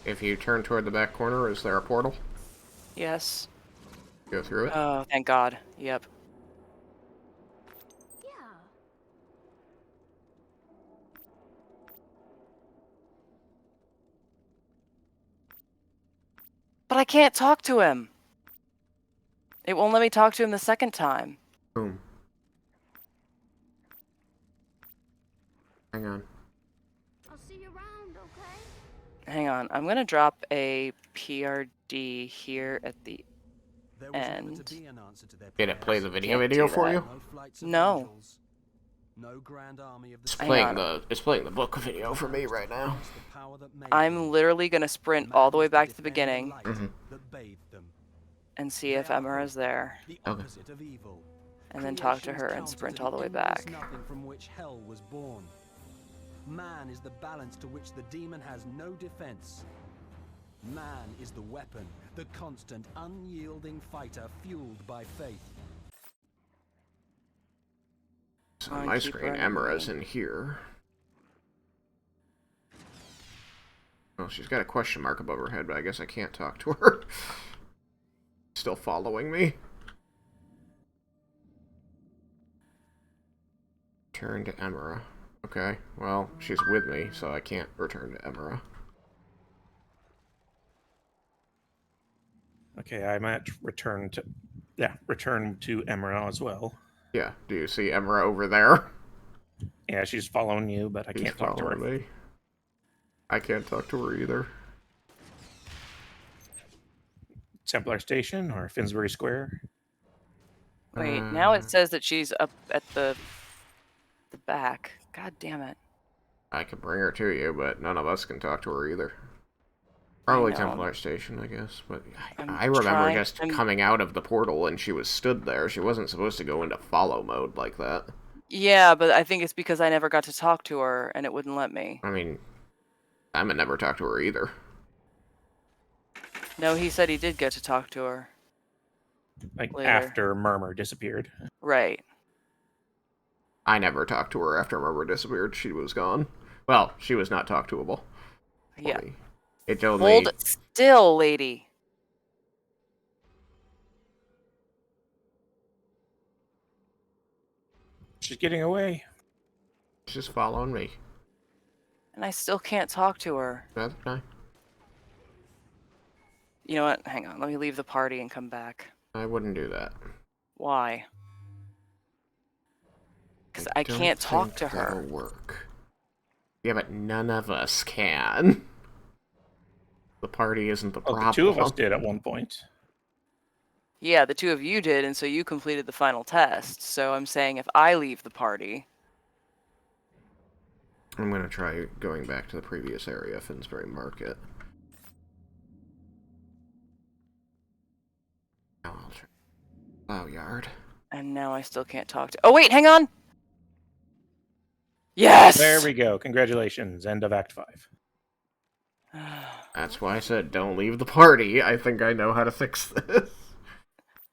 If you turn toward the back corner, is there a portal? Yes. Go through it. Oh, thank God. Yep. Yeah. But I can't talk to him. It won't let me talk to him the second time. Boom. Hang on. I'll see you around, okay? Hang on. I'm going to drop a PRD here at the There was never end. to be an answer to their Did it play prayers. the Can't video do for that. you? No flights of No. angels. No grand army of the It's Hang playing on. it's playing the book video for me right now. The power that made I'm them. literally going to sprint all the way Man back is to the defender beginning light Mhm. that bathed them. and see if They are Emma is hope, there. The Okay. opposite of evil. And then talk to Creation's her and counter sprint to all the way endless back. Nothing from which hell was born. Man is the balance to which the demon has no defense. Man is the weapon, the constant, unyielding fighter fueled by faith. So Come on on, my keep screen, running, Emra's man. in here. Oh, she's got a question mark above her head, but I guess I can't talk to her. Still following me. Turn to Emera. Okay, well, she's with me, so I can't return to Emera. Okay, I might return to Emerald as well. Yeah, do you see Emera over there? Yeah, she's following you, but I She's can't talk to her. following me. I can't talk to her either. Templar Station or Finsbury Square. Wait, now it says that she's up at the back. God damn it. I could bring her to you, but none of us can talk to her either. I Probably know. Templar Station, I guess. But I'm I remember trying- just I'm- coming out of the portal and she was stood there. She wasn't supposed to go into follow mode like that. Yeah, but I think it's because I never got to talk to her and it wouldn't let me. I mean, Emma never talked to her either. No, he said he did get to talk to her. Like Later. after Murmur disappeared. Right. I never talked to her after Murmur disappeared. She was gone. Well, she was not talk toable. Yeah. It told me... Hold still, lady. She's getting away. She's just following me. And I still can't talk to her. That's okay. You know what? Hang on. Let me leave the party and come back. I wouldn't do that. Why? Because I can't talk to her. That'll work. Yeah, but none of us can. The party isn't the problem. The two of us did at one point. Yeah, the two of you did, and so you completed the final test. So I'm saying if I leave the party... I'm going to try going back to the previous area, Finsbury Market. Now I'll try Plow Yard. And now I still can't talk to... Oh, wait, hang on! Yes! There we go. Congratulations. End of Act 5. That's why I said don't leave the party. I think I know how to fix this.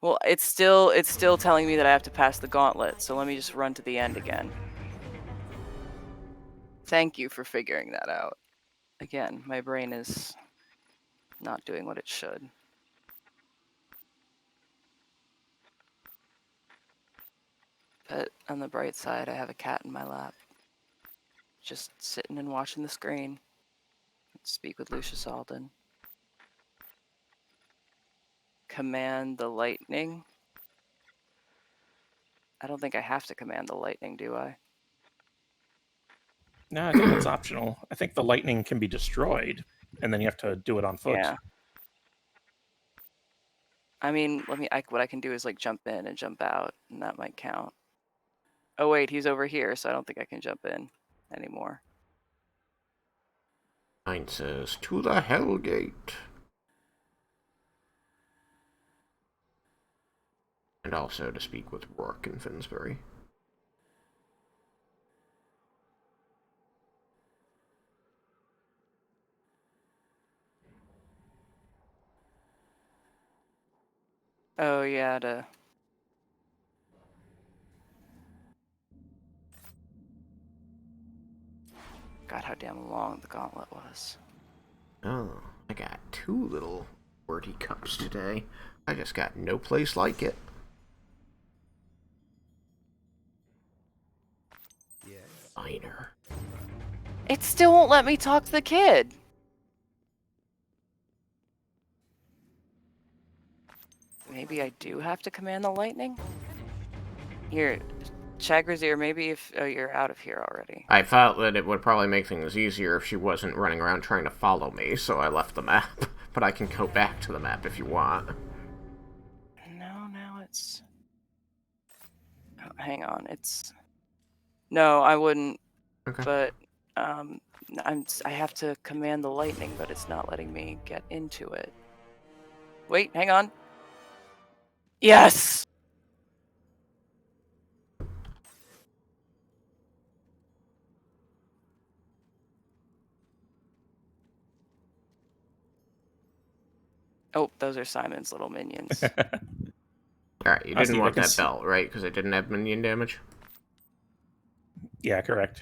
Well, it's still telling me that I have to pass the gauntlet, so let me just run to the end again. Thank you for figuring that out. Again, my brain is not doing what it should. But on the bright side, I have a cat in my lap. Just sitting and watching the screen. Speak with Lucius Alden. Command the lightning. I don't think I have to command the lightning, do I? No, I think that's optional. I think the lightning can be destroyed, and then you have to do it on foot. Yeah. I mean, what I can do is like jump in and jump out, and that might count. Oh wait, he's over here, so I don't think I can jump in anymore. Mine says, to the Hellgate. And also to speak with Rourke and Finsbury. Oh yeah, God, how damn long the gauntlet was. Oh, I got 2 little wordy cups today. I just got no place like it. Yes. Finer. It still won't let me talk to the kid. Maybe I do have to command the lightning? Here, Chagrazier, maybe if you're out of here already. I felt that it would probably make things easier if she wasn't running around trying to follow me, so I left the map. But I can go back to the map if you want. No, now it's... Oh, hang on, it's... No, I wouldn't, Okay. but I have to command the lightning, but it's not letting me get into it. Wait, hang on. Yes! Oh, those are Simon's little minions. Alright, you I didn't see, I want can that see- belt, right? Because it didn't have minion damage? Yeah, correct.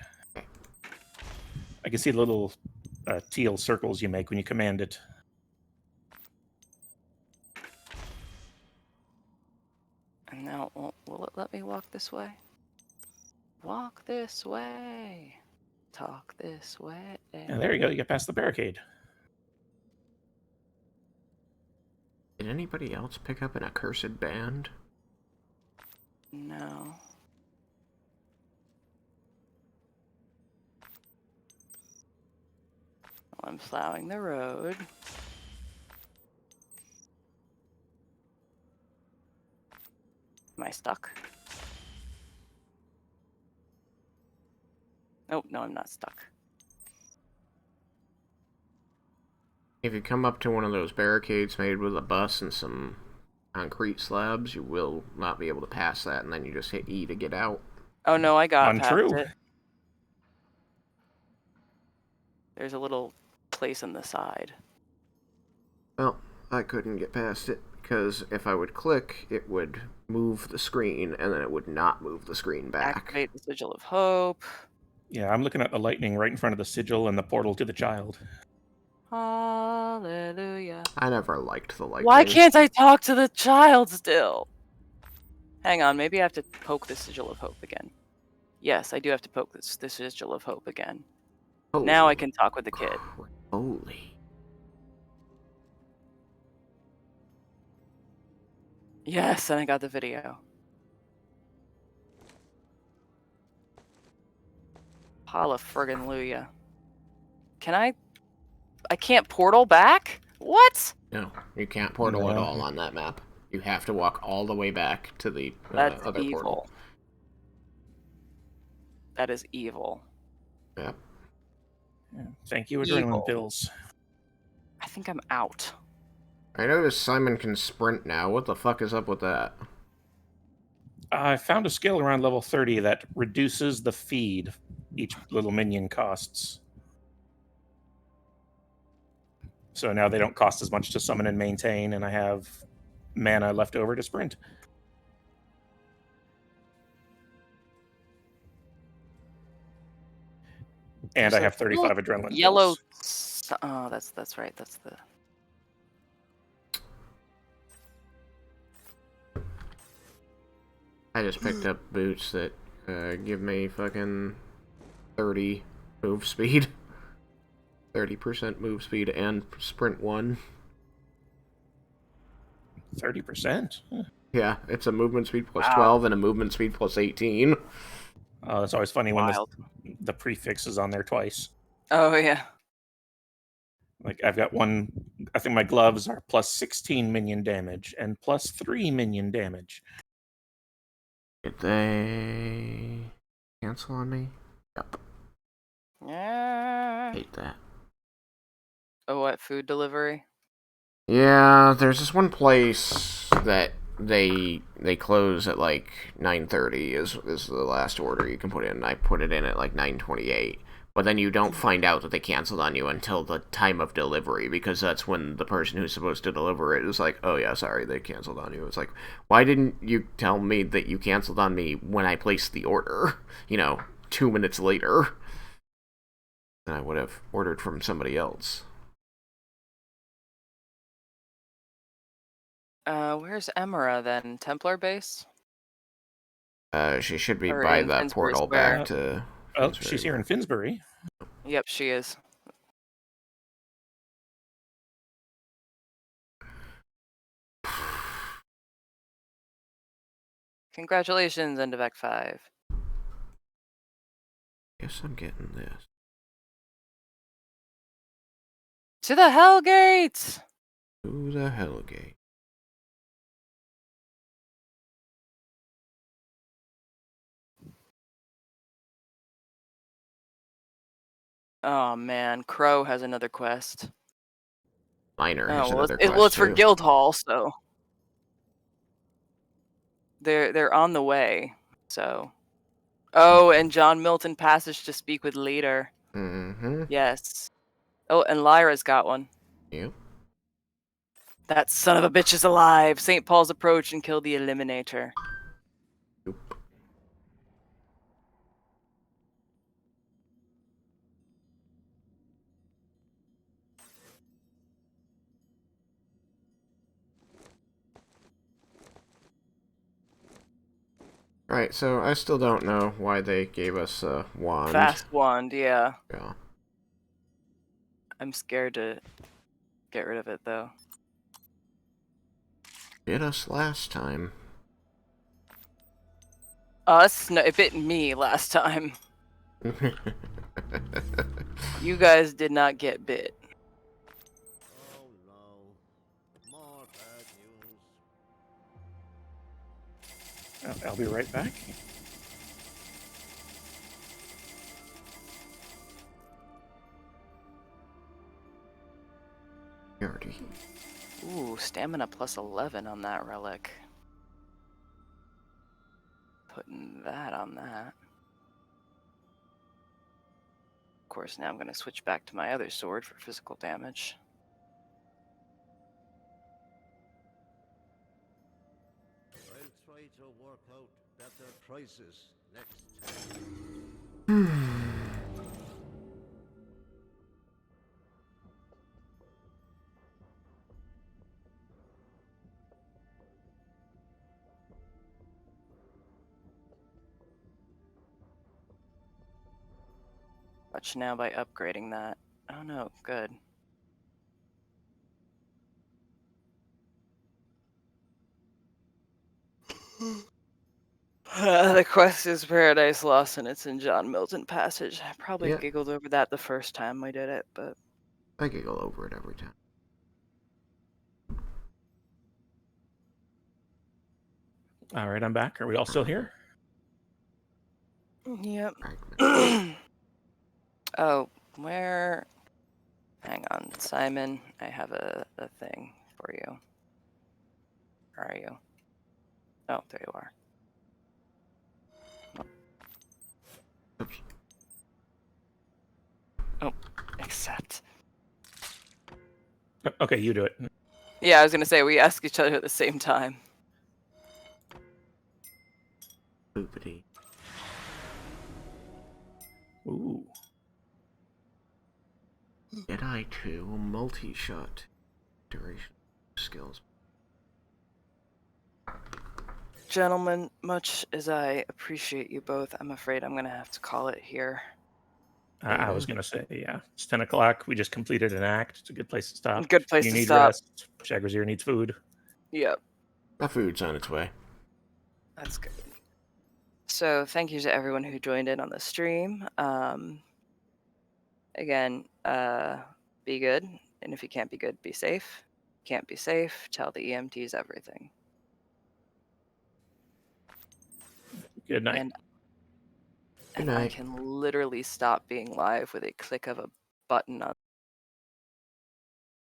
I can see the little teal circles you make when you command it. And now, will it let me walk this way? Walk this way. Talk this way. Yeah, there you go. You get past the barricade. Did anybody else pick up an accursed band? No. I'm plowing the road. Am I stuck? Nope, no, I'm not stuck. If you come up to one of those barricades made with a bus and some concrete slabs, you will not be able to pass that, and then you just hit E to get out. Oh no, I got Untrue. past it. There's a little place on the side. Well, I couldn't get past it, because if I would click, it would move the screen, and then it would not move the screen back. Activate the Sigil of Hope. Yeah, I'm looking at the lightning right in front of the sigil and the portal to the child. Hallelujah. I never liked the lightning. Why can't I talk to the child still? Hang on, maybe I have to poke the Sigil of Hope again. Yes, I do have to poke this Sigil of Hope again. Now I can talk with the kid. Holy. Yes, and I got the video. Hallelujah. Can I can't portal back? What? No, you can't portal at No. all on that map. You have to walk all the way back to the That's other evil. portal. That is evil. Yep. Yeah. Thank you, adrenaline Evil. pills. I think I'm out. I noticed Simon can sprint now. What the fuck is up with that? I found a skill around level 30 that reduces the feed each little minion costs. So now they don't cost as much to summon and maintain, and I have mana left over to sprint. And I have 35 adrenaline Yellow. pills. Oh, that's right. That's the. I just picked up boots that give me fucking 30 move speed. 30% move speed and sprint 1. 30%? Huh. Yeah, it's a movement speed plus Wow. 12 and a movement speed plus 18. Oh, that's always funny when Wild. the prefix is on there twice. Oh yeah. Like, I've got one... I think my gloves are plus 16 minion damage and plus 3 minion damage. Did they cancel on me? Yep. Yeah. Hate that. Oh, what food delivery? Yeah, there's this one place that they close at like 9:30 is the last order you can put in. I put it in at like 9:28. But then you don't find out that they canceled on you until the time of delivery, because that's when the person who's supposed to deliver it is like, oh yeah, sorry, they canceled on you. It's like, why didn't you tell me that you canceled on me when I placed the order? 2 minutes later. Then I would have ordered from somebody else. Where's Emera then? Templar base? She should be Or by in that Finsbury portal Square. back to... Oh, Finsbury. she's here in Finsbury. Yep, she is. Congratulations, end of Act 5. Guess I'm getting this. To the Hellgate! To the Hellgate. Oh man, Crow has another quest. Miner has well, another quest it's for too. Guildhall, so they're on the way. So, oh, and John Milton passage to speak with leader. Mm-hmm. Yes. Oh, and Lyra's got one. Yep. That son of a bitch is alive. St. Paul's approach and kill the Eliminator. Oop. Right, so I still don't know why they gave us a wand. Fast wand, yeah. Yeah. I'm scared to get rid of it, though. Bit us last time. Us? No, it bit me last time. You guys did not get bit. Oh no. More bad news. I'll be right back. Already. Ooh, stamina plus 11 on that relic. Putting that on that. Of course, now I'm going to switch back to my other sword for physical damage. I'll try to work out better prices next time. Watch now by upgrading that. Oh no, good. The quest is Paradise Lost and it's in John Milton Passage. I probably Yeah. giggled over that the first time we did it, but I giggle over it every time. All right, I'm back. Are we all still here? yep. Fragment. Oh, where? Hang on, Simon. I have a thing for you. Where are you? Oh, there you are. Oops. Oh, accept. Okay, you do it. Yeah, I was gonna say we ask each other at the same time. Boopity. Ooh. Jedi 2 multi-shot. Duration skills. Gentlemen, much as I appreciate you both, I'm afraid I'm gonna have to call it here. I was going to say, yeah, it's 10 o'clock. We just completed an act. It's a good place to stop. Good place You to need stop. rest. Shagrazir needs food. Yep, My food's on its way. that's good. So thank you to everyone who joined in on the stream. Again, be good, and if you can't be good, be safe. Can't be safe, tell the EMTs everything. Good night. And Good I night. can literally stop being live with a click of a button on